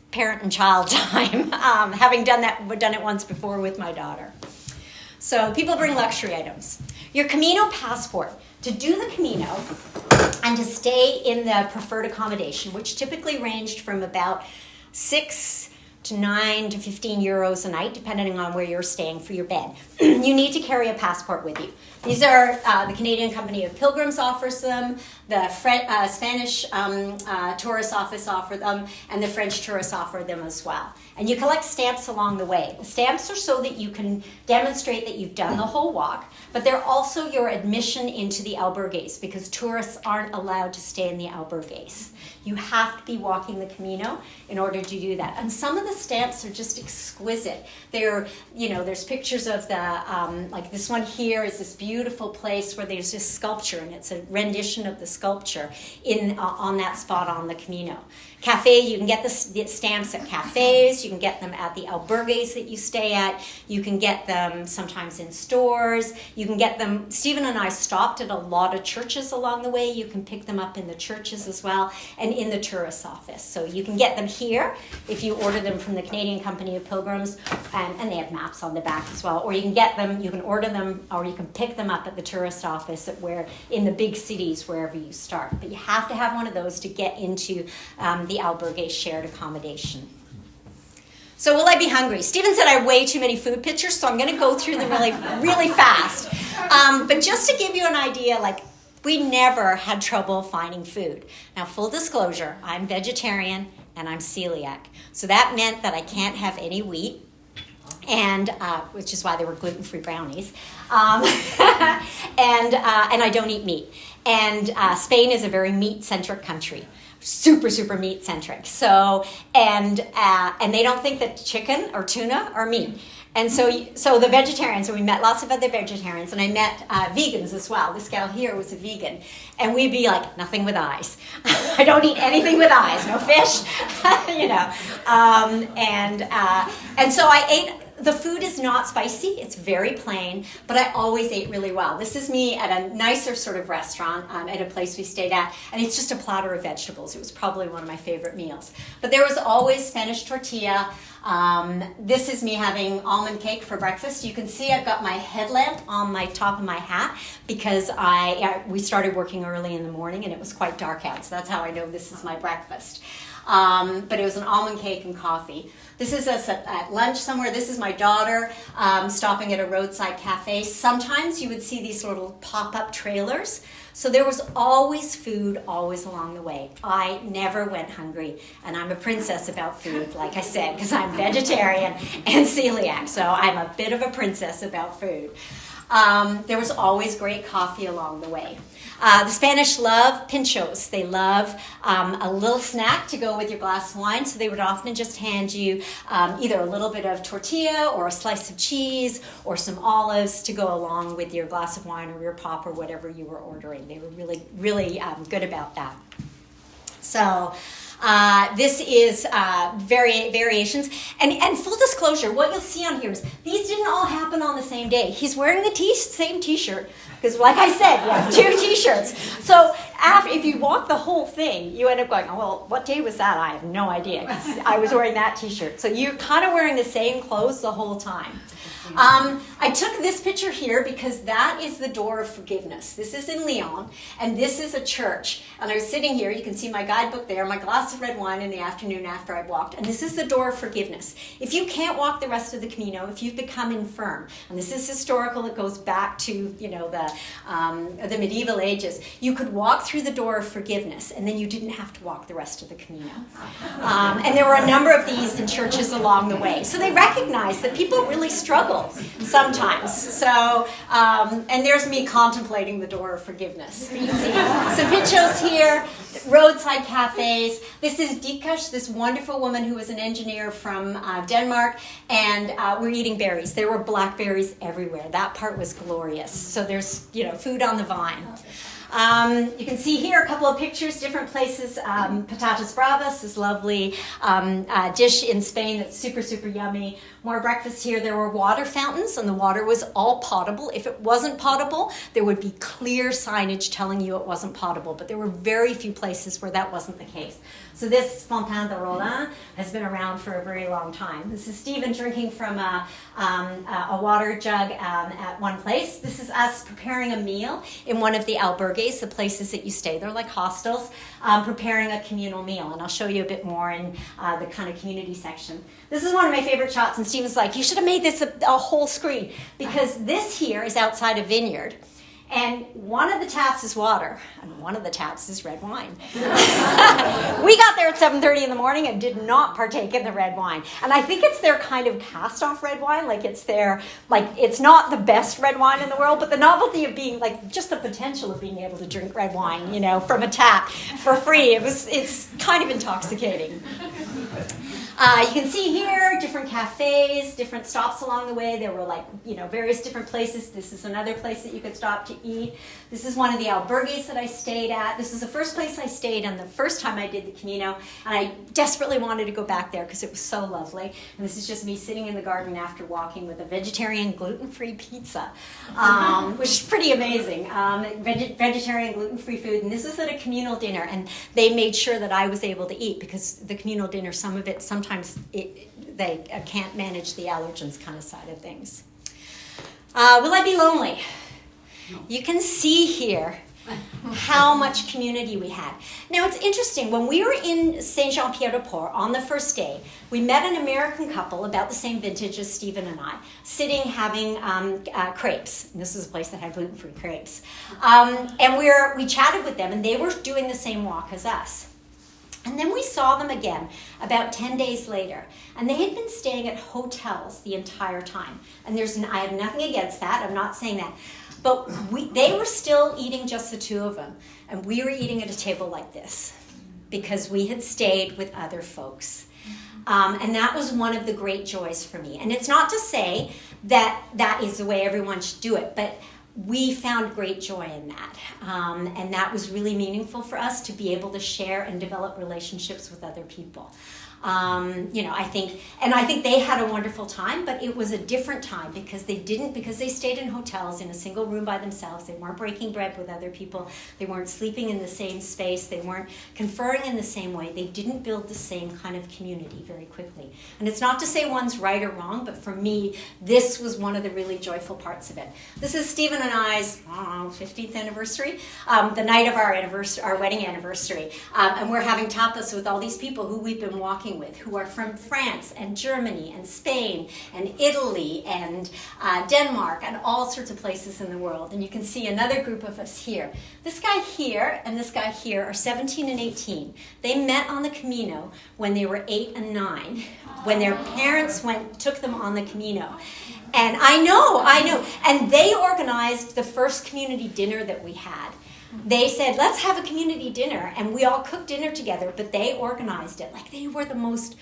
S1: parent and child time, having done it once before with my daughter. So people bring luxury items. Your Camino passport. To do the Camino and to stay in the preferred accommodation, which typically ranged from about 6 to 9 to 15 euros a night, depending on where you're staying for your bed. You need to carry a passport with you. These are the Canadian Company of Pilgrims offers them, the Spanish tourist office offer them, and the French tourists offer them as well. And you collect stamps along the way. The stamps are so that you can demonstrate that you've done the whole walk, but they're also your admission into the albergues because tourists aren't allowed to stay in the albergues. You have to be walking the Camino in order to do that. And some of the stamps are just exquisite. There's pictures of like this one here is this beautiful place where there's this sculpture, and it's a rendition of the sculpture on that spot on the Camino. Cafe, you can get the stamps at cafes, you can get them at the albergues that you stay at, you can get them sometimes in stores, you can get them, Stephen and I stopped at a lot of churches along the way, you can pick them up in the churches as well, and in the tourist office. So you can get them here if you order them from the Canadian Company of Pilgrims, and they have maps on the back as well, or you can order them, or you can pick them up at the tourist office in the big cities wherever you start. But you have to have one of those to get into the albergue shared accommodation. So will I be hungry? Stephen said I have way too many food pictures, so I'm going to go through them really, really fast. But just to give you an idea, like we never had trouble finding food. Now, full disclosure, I'm vegetarian and I'm celiac. So that meant that I can't have any wheat, and which is why they were gluten-free brownies. And I don't eat meat. And Spain is a very meat-centric country. Super meat-centric. So, and they don't think that chicken or tuna are meat. And so the vegetarians, so we met lots of other vegetarians, and I met vegans as well. This gal here was a vegan. And we'd be like, nothing with eyes. I don't eat anything with eyes, no fish, you know. And so I ate. The food is not spicy, it's very plain, but I always ate really well. This is me at a nicer sort of restaurant at a place we stayed at, and it's just a platter of vegetables. It was probably one of my favorite meals. But there was always Spanish tortilla. This is me having almond cake for breakfast. You can see I've got my headlamp on my top of my hat because we started working early in the morning and it was quite dark out, so that's how I know this is my breakfast. But it was an almond cake and coffee. This is us at lunch somewhere. This is my daughter stopping at a roadside cafe. Sometimes you would see these little pop-up trailers. So there was always food, always along the way. I never went hungry, and I'm a princess about food, like I said, because I'm vegetarian and celiac, so I'm a bit of a princess about food. There was always great coffee along the way. The Spanish love pinchos. They love a little snack to go with your glass of wine, so they would often just hand you either a little bit of tortilla or a slice of cheese or some olives to go along with your glass of wine or your pop or whatever you were ordering. They were really good about that. So this is variations. And full disclosure, what you'll see on here is these didn't all happen on the same day. He's wearing the same t-shirt because, like I said, you have 2 t-shirts. So if you walk the whole thing, you end up going, oh, well, what day was that? I have no idea. I was wearing that t-shirt. So you're kind of wearing the same clothes the whole time. I took this picture here because that is the door of forgiveness. This is in Lyon, and this is a church. And I was sitting here, you can see my guidebook there, my glass of red wine in the afternoon after I walked, and this is the door of forgiveness. If you can't walk the rest of the Camino, if you've become infirm, and this is historical, it goes back to, you know, the medieval ages, you could walk through the door of forgiveness, and then you didn't have to walk the rest of the Camino. And there were a number of these in churches along the way. So they recognized that people really struggle sometimes. So, and there's me contemplating the door of forgiveness. You can see some pinchos here, roadside cafes. This is Dikash, this wonderful woman who was an engineer from Denmark, and we're eating berries. There were blackberries everywhere. That part was glorious. So there's, you know, food on the vine. You can see here a couple of pictures, different places. Patatas bravas, this lovely dish in Spain that's super yummy. More breakfast here. There were water fountains, and the water was all potable. If it wasn't potable, there would be clear signage telling you it wasn't potable, but there were very few places where that wasn't the case. So this Fontaine de Rollin has been around for a very long time. This is Stephen drinking from a water jug at one place. This is us preparing a meal in one of the albergues, the places that you stay. They're like hostels, preparing a communal meal. And I'll show you a bit more in the kind of community section. This is one of my favorite shots, and Stephen's like, you should have made this a whole screen, because this here is outside a vineyard. And one of the taps is water, and one of the taps is red wine. We got there at 7:30 in the morning and did not partake in the red wine. And I think it's their kind of cast-off red wine, like it's their, like it's not the best red wine in the world, but the novelty of being, like, just the potential of being able to drink red wine, you know, from a tap for free, it's kind of intoxicating. You can see here different cafes, different stops along the way. There were, like, you know, various different places. This is another place that you could stop to eat. This is one of the albergues that I stayed at. This is the first place I stayed on the first time I did the Camino, and I desperately wanted to go back there because it was so lovely. And this is just me sitting in the garden after walking with a vegetarian gluten-free pizza, which is pretty amazing. Vegetarian gluten-free food, and this was at a communal dinner, and they made sure that I was able to eat because the communal dinner, sometimes they can't manage the allergens kind of side of things. Will I be lonely? You can see here how much community we had. Now, it's interesting. When we were in Saint-Jean-Pied-de-Port on the first day, we met an American couple about the same vintage as Stephen and I, sitting having crepes. And this was a place that had gluten-free crepes. And we chatted with them, and they were doing the same walk as us. And then we saw them again about 10 days later. And they had been staying at hotels the entire time. And I have nothing against that. I'm not saying that. But they were still eating just the two of them. And we were eating at a table like this because we had stayed with other folks. And that was one of the great joys for me. And it's not to say that that is the way everyone should do it, but we found great joy in that. And that was really meaningful for us to be able to share and develop relationships with other people. I think they had a wonderful time, but it was a different time because they stayed in hotels in a single room by themselves. They weren't breaking bread with other people. They weren't sleeping in the same space. They weren't conferring in the same way. They didn't build the same kind of community very quickly. And it's not to say one's right or wrong, but for me, this was one of the really joyful parts of it. This is Stephen and I's 15th anniversary, the night of our wedding anniversary. And we're having tapas with all these people who we've been walking with, who are from France and Germany and Spain and Italy and Denmark and all sorts of places in the world. And you can see another group of us here. This guy here and this guy here are 17 and 18. They met on the Camino when they were 8 and 9, when their parents took them on the Camino. And I know. And they organized the first community dinner that we had. They said, let's have a community dinner, and we all cooked dinner together, but they organized it. Like, they were the most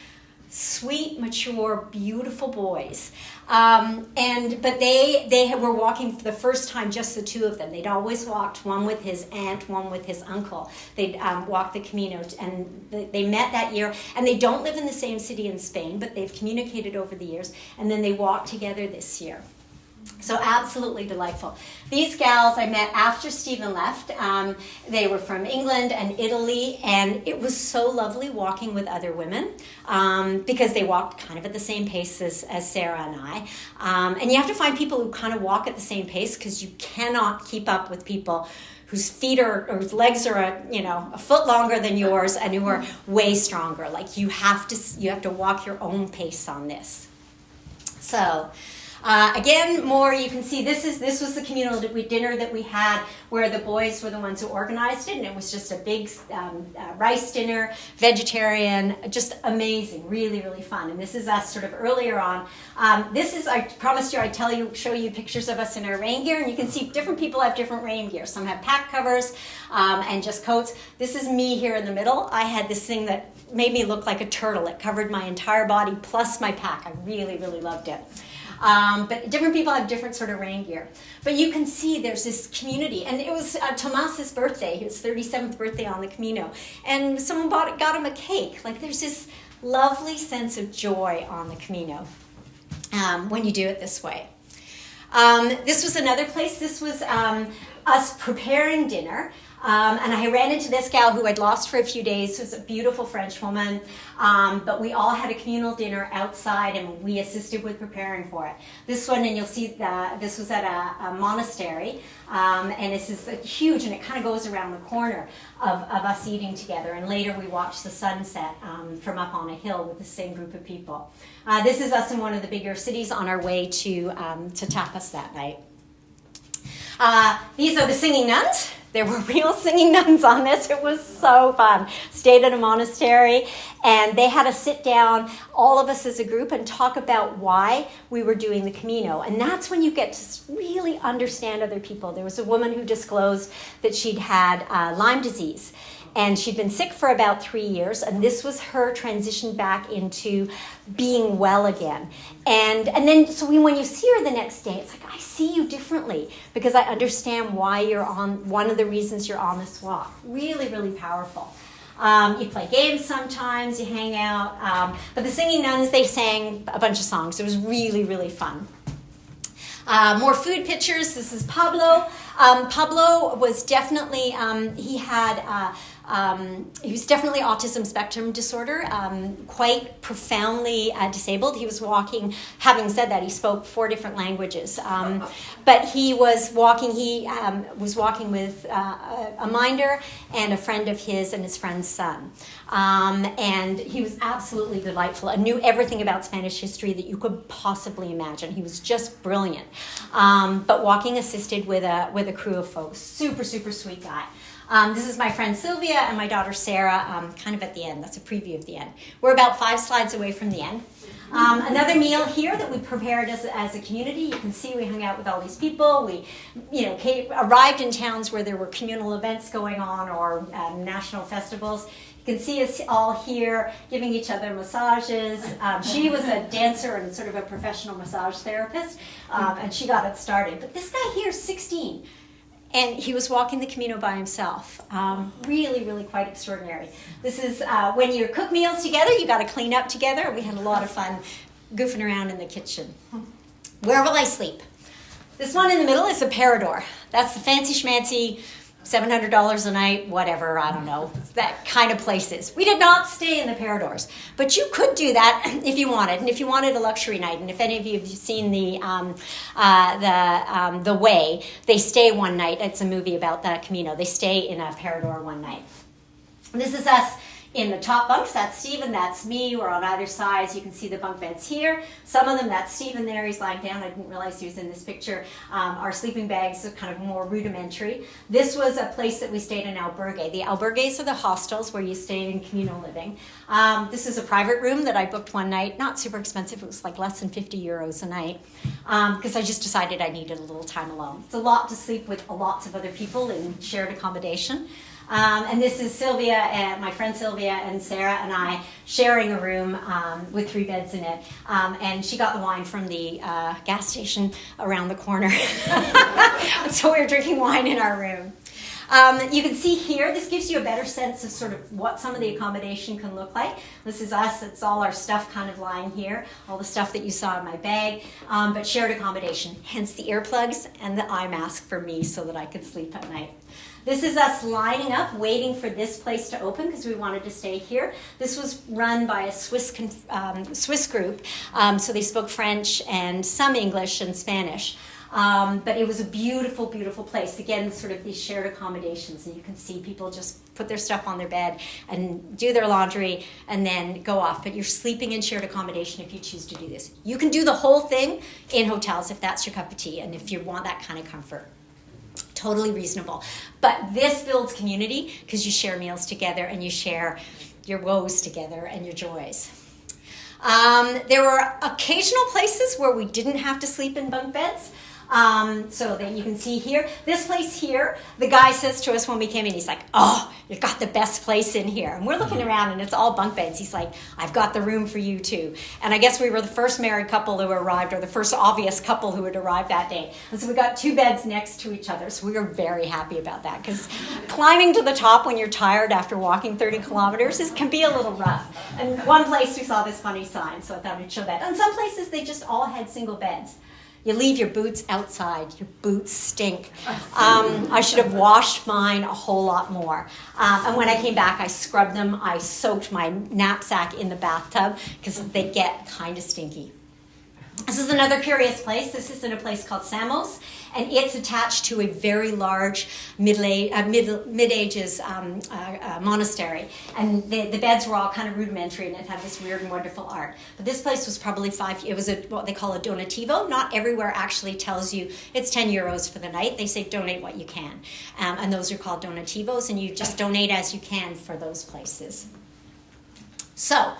S1: sweet, mature, beautiful boys. But they were walking for the first time, just the two of them. They'd always walked, one with his aunt, one with his uncle. They'd walked the Camino, and they met that year. And they don't live in the same city in Spain, but they've communicated over the years. And then they walked together this year. So absolutely delightful. These gals I met after Stephen left. They were from England and Italy, and it was so lovely walking with other women because they walked kind of at the same pace as Sarah and I. And you have to find people who kind of walk at the same pace because you cannot keep up with people whose feet or whose legs are a foot longer than yours and who are way stronger. Like you have to walk your own pace on this. So. Again, more you can see this was the communal dinner that we had where the boys were the ones who organized it, and it was just a big rice dinner, vegetarian, just amazing, really, really fun. And this is us sort of earlier on. I promised you I'd show you pictures of us in our rain gear, and you can see different people have different rain gear. Some have pack covers and just coats. This is me here in the middle. I had this thing that made me look like a turtle. It covered my entire body plus my pack. I really, really loved it. But different people have different sort of rain gear. But you can see there's this community. And it was Tomas's birthday, his 37th birthday on the Camino. And someone got him a cake. Like there's this lovely sense of joy on the Camino when you do it this way. This was another place. This was us preparing dinner. And I ran into this gal who I'd lost for a few days. She was a beautiful French woman. But we all had a communal dinner outside, and we assisted with preparing for it. This one, and you'll see this was at a monastery. And this is huge, and it kind of goes around the corner of us eating together. And later we watched the sunset from up on a hill with the same group of people. This is us in one of the bigger cities on our way to Tapas that night. These are the singing nuns. There were real singing nuns on this. It was so fun. Stayed at a monastery, and they had us sit down, all of us as a group, and talk about why we were doing the Camino. And that's when you get to really understand other people. There was a woman who disclosed that she'd had Lyme disease, and she'd been sick for about 3 years, and this was her transition back into being well again. And then, so when you see her the next day, it's like, I see you differently because I understand why you're on, one of the reasons you're on this walk. Really, really powerful. You play games sometimes, you hang out. But the singing nuns, they sang a bunch of songs. It was really, really fun. More food pictures. This is Pablo. Pablo was definitely, he was definitely autism spectrum disorder, quite profoundly disabled. He was walking, having said that, he spoke 4 different languages. But he was walking with a minder and a friend of his and his friend's son. And he was absolutely delightful and knew everything about Spanish history that you could possibly imagine. He was just brilliant. But walking assisted with a crew of folks. Super, super sweet guy. This is my friend Sylvia and my daughter Sarah, kind of at the end. That's a preview of the end. We're about 5 slides away from the end. Another meal here that we prepared as a community. You can see we hung out with all these people. We, arrived in towns where there were communal events going on or national festivals. You can see us all here giving each other massages. She was a dancer and sort of a professional massage therapist, and she got it started. But this guy here is 16. And he was walking the Camino by himself. Really, really quite extraordinary. This is when you cook meals together, you got to clean up together. We had a lot of fun goofing around in the kitchen. Where will I sleep? This one in the middle is a Parador. That's the fancy schmancy, $700 a night, whatever, I don't know, that kind of places. We did not stay in the Paradors, but you could do that if you wanted, and if you wanted a luxury night. And if any of you have seen the Way, they stay one night. It's a movie about the Camino. They stay in a Parador one night. This is us in the top bunks. That's Stephen, that's me. We're on either side. You can see the bunk beds here. Some of them, that's Stephen there. He's lying down. I didn't realize he was in this picture. Our sleeping bags are kind of more rudimentary. This was a place that we stayed in albergue. The albergues are the hostels where you stay in communal living. This is a private room that I booked one night. Not super expensive. It was like less than 50 euros a night because I just decided I needed a little time alone. It's a lot to sleep with lots of other people in shared accommodation. And this is Sylvia and my friend Sylvia and Sarah and I sharing a room with 3 beds in it. And she got the wine from the gas station around the corner. So we were drinking wine in our room. You can see here, this gives you a better sense of sort of what some of the accommodation can look like. This is us, it's all our stuff kind of lying here, all the stuff that you saw in my bag, but shared accommodation, hence the earplugs and the eye mask for me so that I could sleep at night. This is us lining up, waiting for this place to open because we wanted to stay here. This was run by a Swiss group, so they spoke French and some English and Spanish. But it was a beautiful, beautiful place. Again, sort of these shared accommodations, and you can see people just put their stuff on their bed and do their laundry and then go off. But you're sleeping in shared accommodation if you choose to do this. You can do the whole thing in hotels if that's your cup of tea and if you want that kind of comfort. Totally reasonable. But this builds community because you share meals together and you share your woes together and your joys. There were occasional places where we didn't have to sleep in bunk beds. So that you can see here, this place here, the guy says to us when we came in, he's like, "Oh, you've got the best place in here." And we're looking around and it's all bunk beds. He's like, "I've got the room for you too." And I guess we were the first married couple who arrived, or the first obvious couple who had arrived that day. And so we got 2 beds next to each other. So we were very happy about that because climbing to the top when you're tired after walking 30 kilometers can be a little rough. And one place we saw this funny sign, so I thought I'd show that. And some places they just all had single beds. You leave your boots outside. Your boots stink. I should have washed mine a whole lot more. And when I came back, I scrubbed them. I soaked my knapsack in the bathtub because they get kind of stinky. This is another curious place. This is in a place called Samos, and it's attached to a very large mid-ages monastery. And the beds were all kind of rudimentary, and it had this weird and wonderful art. But this place was probably it was what they call a donativo. Not everywhere actually tells you it's 10 euros for the night. They say donate what you can. And those are called donativos, and you just donate as you can for those places. So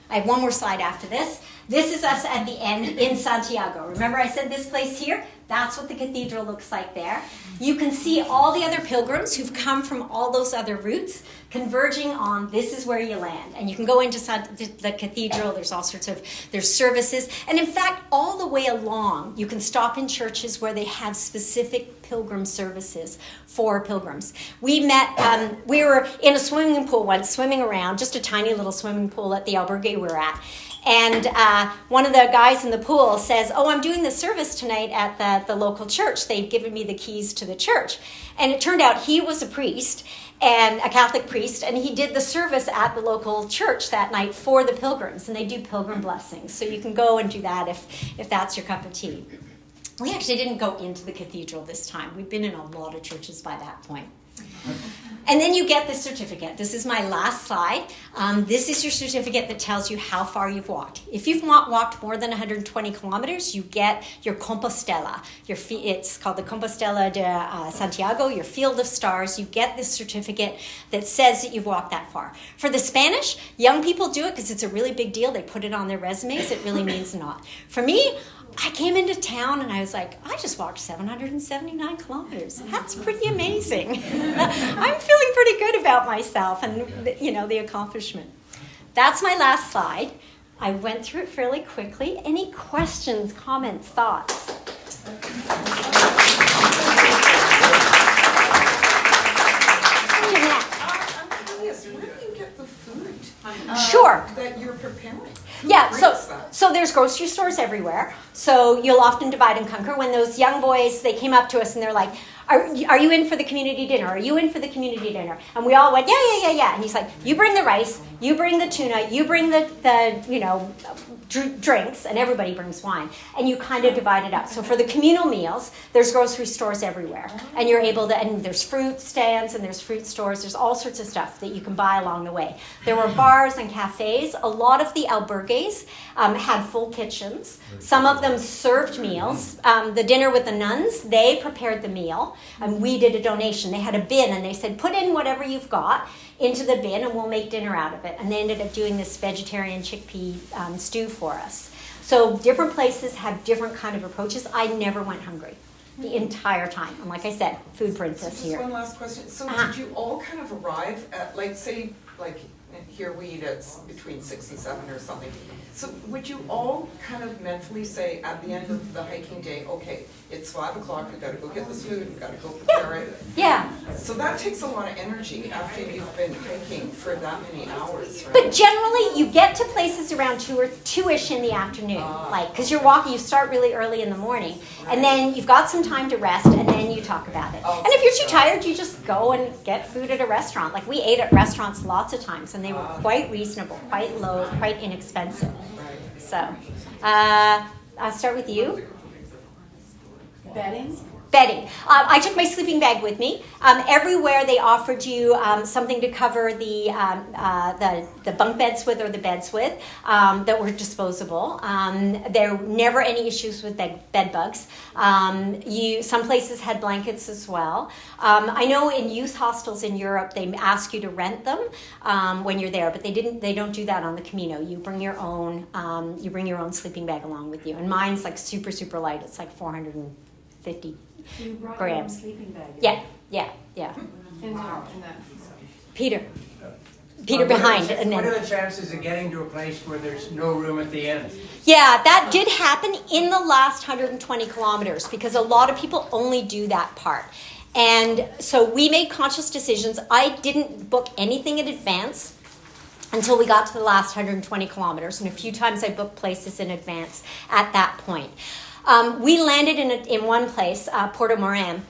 S1: I have one more slide after this. This is us at the end in Santiago. Remember I said this place here? That's what the cathedral looks like there. You can see all the other pilgrims who've come from all those other routes converging on this is where you land. And you can go into the cathedral. There's all sorts of, there's services. And in fact, all the way along, you can stop in churches where they have specific pilgrim services for pilgrims. We were in a swimming pool once, swimming around, just a tiny little swimming pool at the albergue we were at. And one of the guys in the pool says, oh, I'm doing the service tonight at the local church. They've given me the keys to the church. And it turned out he was a priest, and a Catholic priest, and he did the service at the local church that night for the pilgrims, and they do pilgrim blessings. So you can go and do that if that's your cup of tea. We actually didn't go into the cathedral this time. We've been in a lot of churches by that point. And then you get the certificate. This is my last slide. This is your certificate that tells you how far you've walked. If you've walked more than 120 kilometers, you get your Compostela. It's called the Compostela de Santiago, your Field of Stars. You get this certificate that says that you've walked that far. For the Spanish, young people do it because it's a really big deal. They put it on their resumes. It really means a lot. For me, I came into town and I was like, I just walked 779 kilometers. That's pretty amazing. I'm feeling pretty good about myself and, the accomplishment. That's my last slide. I went through it fairly quickly. Any questions, comments, thoughts?
S3: I'm curious, where do you get the food?
S1: Sure.
S3: That you're preparing?
S1: Yeah, so there's grocery stores everywhere. So you'll often divide and conquer. When those young boys, they came up to us and they're like, are you in for the community dinner? Are you in for the community dinner? And we all went, yeah. And he's like, you bring the rice, you bring the tuna, you bring the drinks, and everybody brings wine. And you kind of divide it up. So for the communal meals, there's grocery stores everywhere. And you're able to, and there's fruit stands and there's fruit stores. There's all sorts of stuff that you can buy along the way. There were bars and cafes. A lot of the albergues had full kitchens. Some of them served meals. The dinner with the nuns, they prepared the meal. And we did a donation. They had a bin and they said, put in whatever you've got into the bin and we'll make dinner out of it. And they ended up doing this vegetarian chickpea stew for us. So different places have different kind of approaches. I never went hungry the entire time. And like I said, food princess here.
S3: Just one last question. So did you all kind of arrive at, say, here we eat at between 6 and 7 or something. So would you all kind of mentally say at the end of the hiking day, okay, it's 5 o'clock, we've got to go get this food, we've got to go prepare it.
S1: Yeah.
S3: So that takes a lot of energy after you've been hiking for that many hours, right?
S1: But generally, you get to places around 2-ish in the afternoon, because you're walking, you start really early in the morning, and then you've got some time to rest, and then you talk about it. And if you're too tired, you just go and get food at a restaurant. Like we ate at restaurants lots of times, and they were quite reasonable, quite low, quite inexpensive. So, I'll start with you. Bedding. I took my sleeping bag with me. Everywhere they offered you something to cover the bunk beds with or the beds with that were disposable. There were never any issues with bed bugs. Some places had blankets as well. I know in youth hostels in Europe they ask you to rent them when you're there, but they don't do that on the Camino. You bring your own sleeping bag along with you, and mine's like super super light. It's like 450
S2: You brought
S1: grams.
S2: your own sleeping bag?
S1: Yeah.
S2: In that.
S1: Peter behind. And
S4: What
S1: then,
S4: are the chances of getting to a place where there's no room at the end?
S1: yeah, that did happen in the last 120 kilometers because a lot of people only do that part. And so we made conscious decisions. I didn't book anything in advance until we got to the last 120 kilometers. And a few times I booked places in advance at that point. We landed in one place, Porto Moran,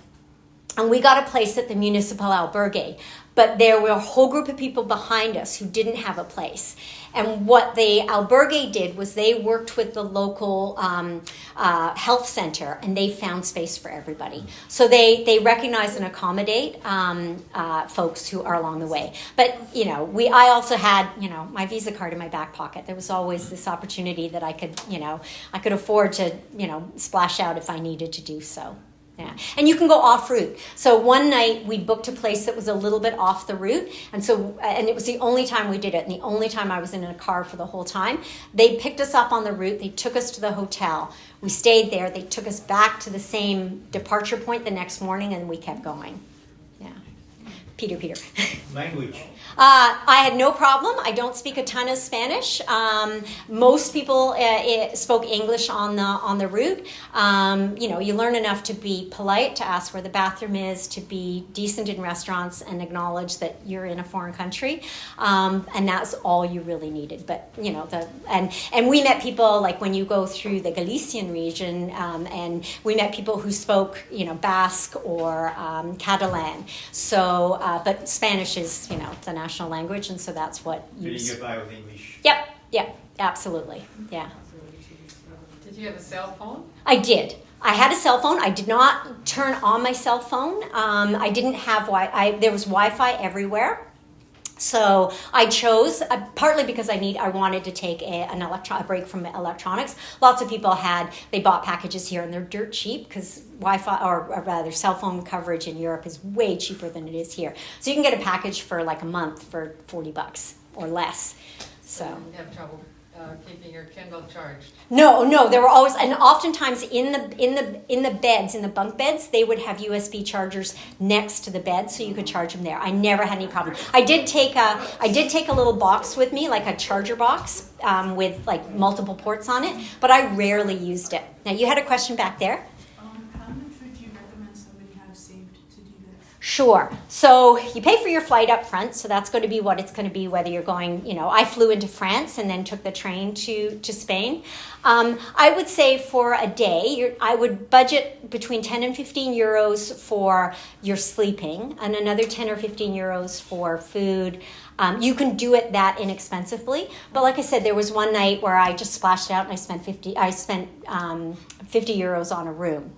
S1: and we got a place at the municipal albergue. But there were a whole group of people behind us who didn't have a place. And what the albergue did was they worked with the local health center, and they found space for everybody. So they recognize and accommodate folks who are along the way. But, I also had, my Visa card in my back pocket. There was always this opportunity that I could afford to, splash out if I needed to do so. Yeah, and you can go off route. So one night we booked a place that was a little bit off the route, and it was the only time we did it, and the only time I was in a car for the whole time. They picked us up on the route. They took us to the hotel. We stayed there. They took us back to the same departure point the next morning, and we kept going. Yeah, Peter.
S5: Language.
S1: I had no problem. I don't speak a ton of Spanish. Most people spoke English on the route. You learn enough to be polite, to ask where the bathroom is, to be decent in restaurants, and acknowledge that you're in a foreign country. And that's all you really needed. But and we met people like when you go through the Galician region, and we met people who spoke Basque or Catalan. So, but Spanish is the national language, and so that's what
S5: So you
S1: you.
S5: get by with English.
S1: Yep, absolutely, yeah.
S2: Did you have a cell phone?
S1: I did. I had a cell phone. I did not turn on my cell phone. I didn't have there was Wi-Fi everywhere. So I chose, partly because I wanted to take a break from electronics. Lots of people they bought packages here, and they're dirt cheap because Wi-Fi, or rather cell phone coverage in Europe is way cheaper than it is here. So you can get a package for like a month for $40 or less. So
S2: You didn't have trouble keeping your Kindle charged?
S1: No, there were always, and oftentimes in the bunk beds, they would have USB chargers next to the bed, so you could charge them there. I never had any problem. I did take a little box with me, like a charger box with like multiple ports on it, but I rarely used it. Now you had a question back there.
S6: How much would you recommend somebody have saved to do this?
S1: Sure. So you pay for your flight up front, so that's going to be what it's going to be, whether you're going, I flew into France and then took the train to Spain. I would say for a day, I would budget between 10 and 15 euros for your sleeping, and another 10 or 15 euros for food. You can do it that inexpensively, but like I said, there was one night where I just splashed out and I spent 50 euros on a room.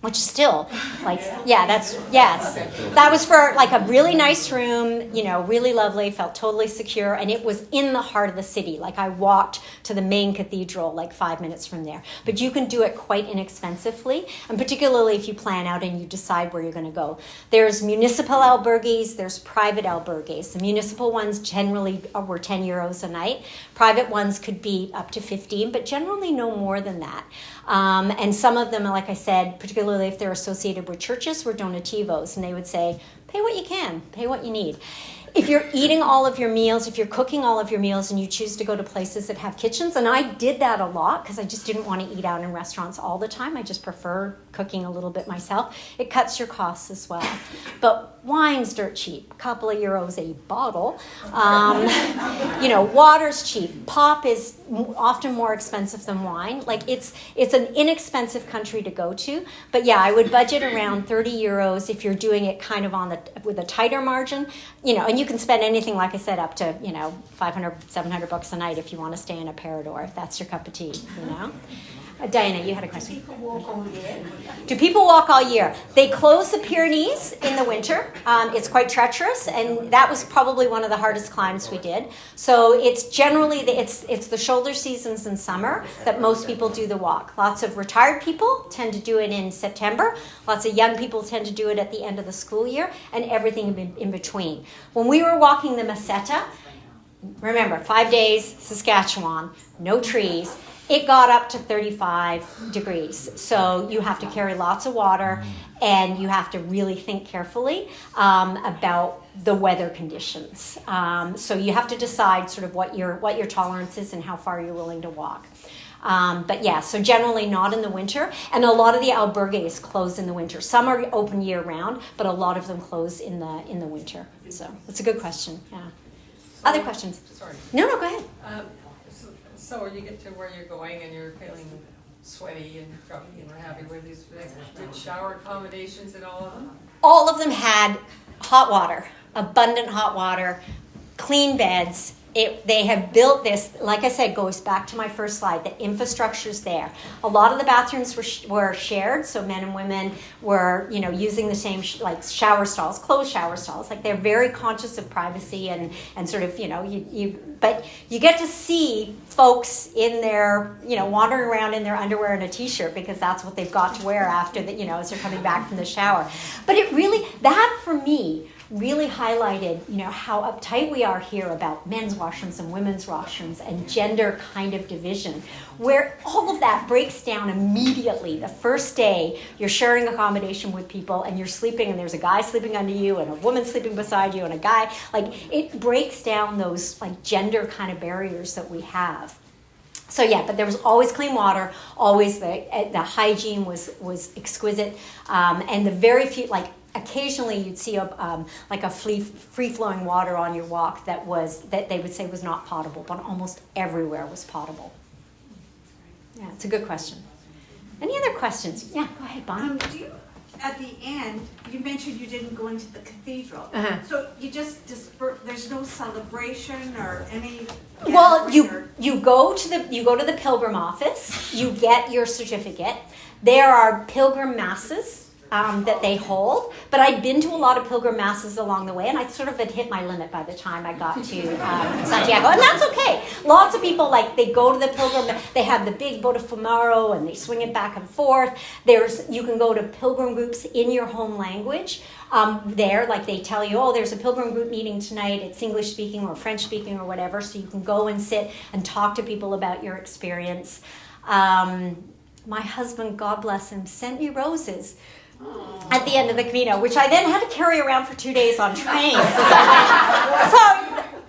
S1: Which still, that was for like a really nice room, really lovely, felt totally secure, and it was in the heart of the city. Like I walked to the main cathedral like 5 minutes from there. But you can do it quite inexpensively, and particularly if you plan out and you decide where you're going to go. There's municipal albergues, there's private albergues. The municipal ones generally were 10 euros a night. Private ones could be up to 15, but generally no more than that. And some of them, like I said, particularly if they're associated with churches, were donativos, and they would say, pay what you can, pay what you need. If you're eating all of your meals, if you're cooking all of your meals and you choose to go to places that have kitchens, and I did that a lot because I just didn't want to eat out in restaurants all the time. I just prefer cooking a little bit myself. It cuts your costs as well. But wine's dirt cheap, a couple of euros a bottle. Water's cheap. Pop is often more expensive than wine. Like it's an inexpensive country to go to. But yeah, I would budget around 30 euros if you're doing it kind of with a tighter margin. And you can spend anything, like I said, up to 500, 700 bucks a night if you want to stay in a Parador, if that's your cup of tea. Diana, you had a question.
S7: Do people walk all year?
S1: Do people walk all year? They close the Pyrenees in the winter. It's quite treacherous, and that was probably one of the hardest climbs we did. So it's generally it's the shoulder seasons in summer that most people do the walk. Lots of retired people tend to do it in September. Lots of young people tend to do it at the end of the school year, and everything in between. When we were walking the Meseta, remember, 5 days, Saskatchewan, no trees. It got up to 35 degrees. So you have to carry lots of water, and you have to really think carefully about the weather conditions. So you have to decide sort of what your tolerance is and how far you're willing to walk. But yeah, so generally not in the winter. And a lot of the albergues close in the winter. Some are open year round, but a lot of them close in the winter. So that's a good question. Yeah. Other questions?
S2: Sorry.
S1: No, go ahead.
S2: So when you get to where you're going and you're feeling sweaty and grumpy and what have you, were these good shower accommodations in all of them?
S1: All of them had hot water, abundant hot water, clean beds. They have built this, like I said, goes back to my first slide, the infrastructure's there. A lot of the bathrooms were shared, so men and women were, using the same shower stalls, closed shower stalls. Like they're very conscious of privacy and sort of, but you get to see folks in their, wandering around in their underwear and a t-shirt because that's what they've got to wear after as they're coming back from the shower. But it really, that for me, really highlighted, how uptight we are here about men's washrooms and women's washrooms and gender kind of division, where all of that breaks down immediately. The first day you're sharing accommodation with people and you're sleeping and there's a guy sleeping under you and a woman sleeping beside you and a guy, it breaks down those gender kind of barriers that we have. So yeah, but there was always clean water, always the hygiene was exquisite, and the very few, occasionally you'd see a free-flowing water on your walk that they would say was not potable, but almost everywhere was potable. Yeah, it's a good question. Any other questions? Yeah, go ahead, Bonnie.
S7: At the end, you mentioned you didn't go into the cathedral.
S1: Uh-huh.
S7: So you just disperse, there's no celebration or any...
S1: Well, you go to the pilgrim office, you get your certificate. There are pilgrim masses that they hold, but I'd been to a lot of pilgrim masses along the way, and I sort of had hit my limit by the time I got to Santiago, and that's okay. Lots of people, they go to the pilgrim, they have the big Botafumeiro, and they swing it back and forth. You can go to pilgrim groups in your home language. They tell you, there's a pilgrim group meeting tonight, it's English speaking or French speaking or whatever, so you can go and sit and talk to people about your experience. My husband, God bless him, sent me roses at the end of the Camino, which I then had to carry around for 2 days on trains. So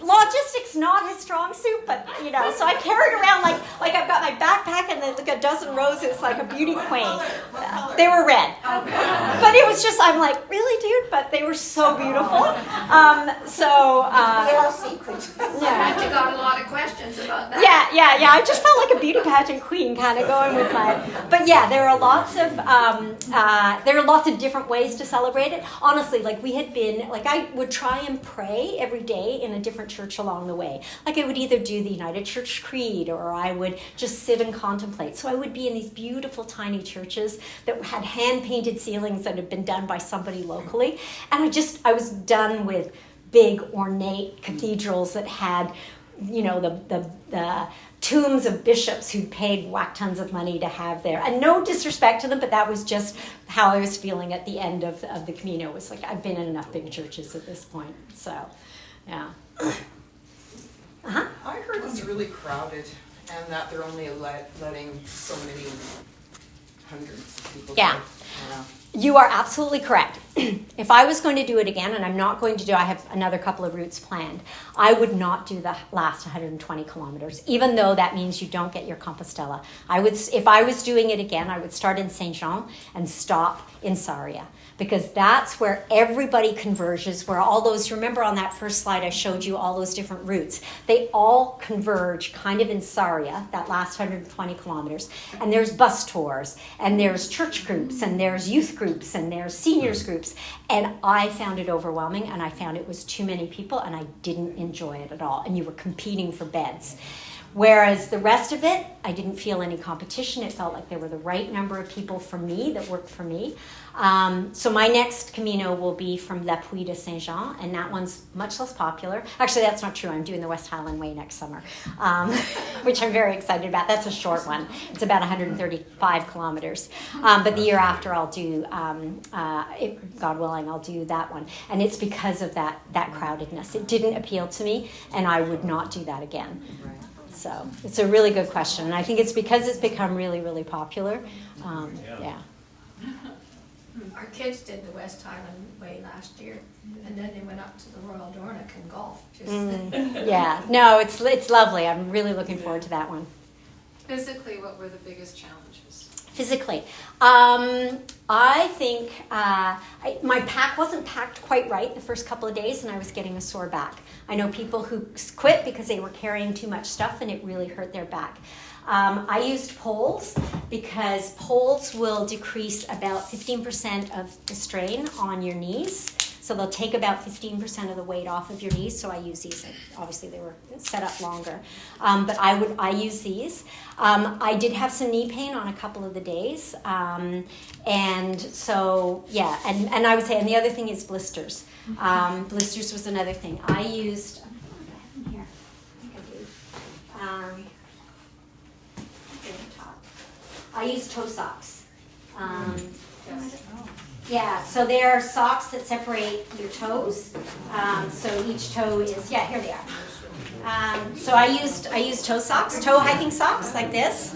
S1: logistics not his strong suit, but so I carried around like I've got my backpack and then a dozen roses like a beauty queen. They were red, but it was just I'm like, really, dude? But they were so beautiful.
S3: They're all secret.
S1: Yeah.
S8: You got a lot of questions about that.
S1: Yeah. I just felt like a beauty pageant queen, kind of going with my. But yeah, there are lots of different ways to celebrate it. Honestly, we had been I would try and pray every day in a different church along the way. I would either do the United Church Creed or I would just sit and contemplate. So I would be in these beautiful tiny churches that had hand-painted ceilings that had been done by somebody locally. And I was done with big ornate cathedrals that had, the tombs of bishops who paid whack tons of money to have there. And no disrespect to them, but that was just how I was feeling at the end of the Camino. It was I've been in enough big churches at this point. So, yeah. Uh-huh.
S3: I heard it's really crowded and that they're only letting so many hundreds of people
S1: Yeah.
S3: go. Yeah.
S1: You are absolutely correct. If I was going to do it again, and I'm not going to I have another couple of routes planned, I would not do the last 120 kilometers, even though that means you don't get your Compostela. If I was doing it again, I would start in Saint Jean and stop in Sarria, because that's where everybody converges, where all those, remember on that first slide I showed you all those different routes, they all converge kind of in Sarria, that last 120 kilometers, and there's bus tours, and there's church groups, and there's youth groups, and there's seniors groups, and I found it overwhelming, and I found it was too many people, and I didn't enjoy it at all, and you were competing for beds. Whereas the rest of it, I didn't feel any competition. It felt like there were the right number of people for me that worked for me. So my next Camino will be from La Puy to Saint-Jean, and that one's much less popular. Actually, that's not true. I'm doing the West Highland Way next summer, which I'm very excited about. That's a short one. It's about 135 kilometers. But the year after, I'll do, God willing, I'll do that one. And it's because of that crowdedness. It didn't appeal to me, and I would not do that again.
S3: Right.
S1: So it's a really good question, and I think it's because it's become really, really popular. Yeah.
S8: Our kids did the West Highland Way last year, and then they went up to the Royal Dornoch and golf.
S1: Yeah. No, it's lovely. I'm really looking forward to that one.
S6: Physically, what were the biggest challenges?
S1: Physically, I think my pack wasn't packed quite right the first couple of days, and I was getting a sore back. I know people who quit because they were carrying too much stuff, and it really hurt their back. I used poles because poles will decrease about 15% of the strain on your knees. So they'll take about 15% of the weight off of your knees. So I use these. Obviously, they were set up longer. But I use these. I did have some knee pain on a couple of the days. And so, yeah. And I would say, and the other thing is blisters. Blisters was another thing. I used, here, I think I used toe socks. Yeah, so they're socks that separate your toes. So each toe is, yeah, here they are. So I used toe socks, toe hiking socks like this.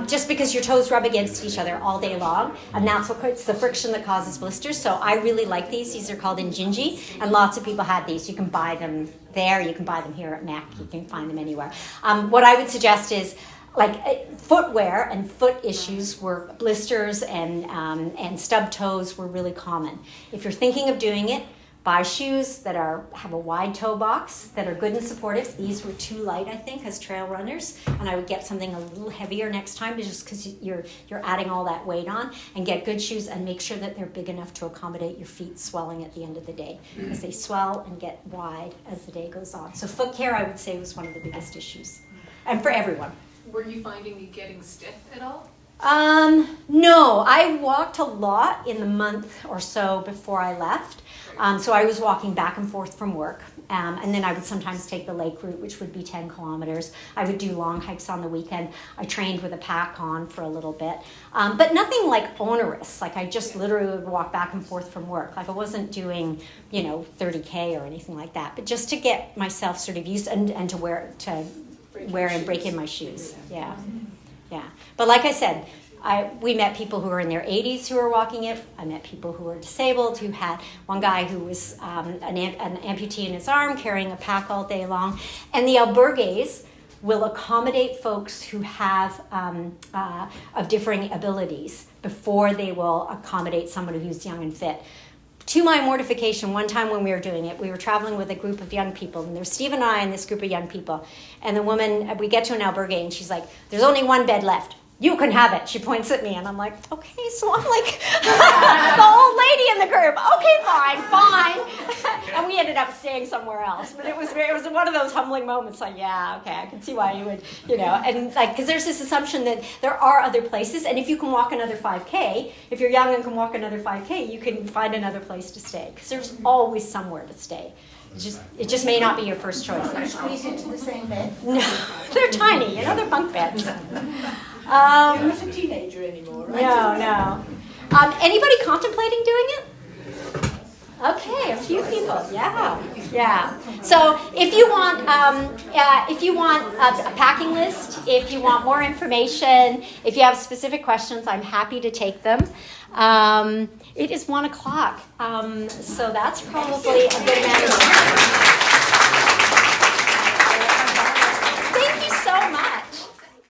S1: Just because your toes rub against each other all day long, and it's the friction that causes blisters. So I really like these. These are called Injinji, and lots of people had these. You can buy them there. You can buy them here at Mac. You can find them anywhere. What I would suggest is, footwear and foot issues were blisters and stub toes were really common. If you're thinking of doing it, buy shoes that have a wide toe box that are good and supportive. These were too light, I think, as trail runners, and I would get something a little heavier next time, just because you're adding all that weight on. And get good shoes and make sure that they're big enough to accommodate your feet swelling at the end of the day, because they swell and get wide as the day goes on. So foot care, I would say, was one of the biggest issues, and for everyone.
S6: Were you finding you getting stiff at all?
S1: No, I walked a lot in the month or so before I left. So I was walking back and forth from work. And then I would sometimes take the lake route, which would be 10 kilometers. I would do long hikes on the weekend. I trained with a pack on for a little bit. But nothing onerous. I just literally would walk back and forth from work. I wasn't doing, 30K or anything like that. But just to get myself sort of used and to wear and break in my shoes. Yeah. But like I said, we met people who were in their 80s who were walking it. I met people who were disabled, who had one guy who was an amputee in his arm carrying a pack all day long. And the albergues will accommodate folks who have of differing abilities before they will accommodate someone who's young and fit. To my mortification, one time when we were doing it, we were traveling with a group of young people, and there's Steve and I and this group of young people. And the woman, we get to an albergue, and she's like, "There's only one bed left. You can have it." She points at me, and I'm like, okay, so I'm the old lady in the group. Okay, fine. And we ended up staying somewhere else. But it was one of those humbling moments, yeah, okay, I can see why you would, and because there's this assumption that there are other places, and if you can walk another 5K, if you're young and can walk another 5K, you can find another place to stay, because there's always somewhere to stay. It just may not be your first choice.
S7: Squeeze into the same bed?
S1: No, they're tiny, they're bunk beds.
S6: You're not a teenager anymore, right?
S1: No. Anybody contemplating doing it? Okay, a few people. Yeah. So if you want a packing list, if you want more information, if you have specific questions, I'm happy to take them. It is 1:00, so that's probably a good amount of time.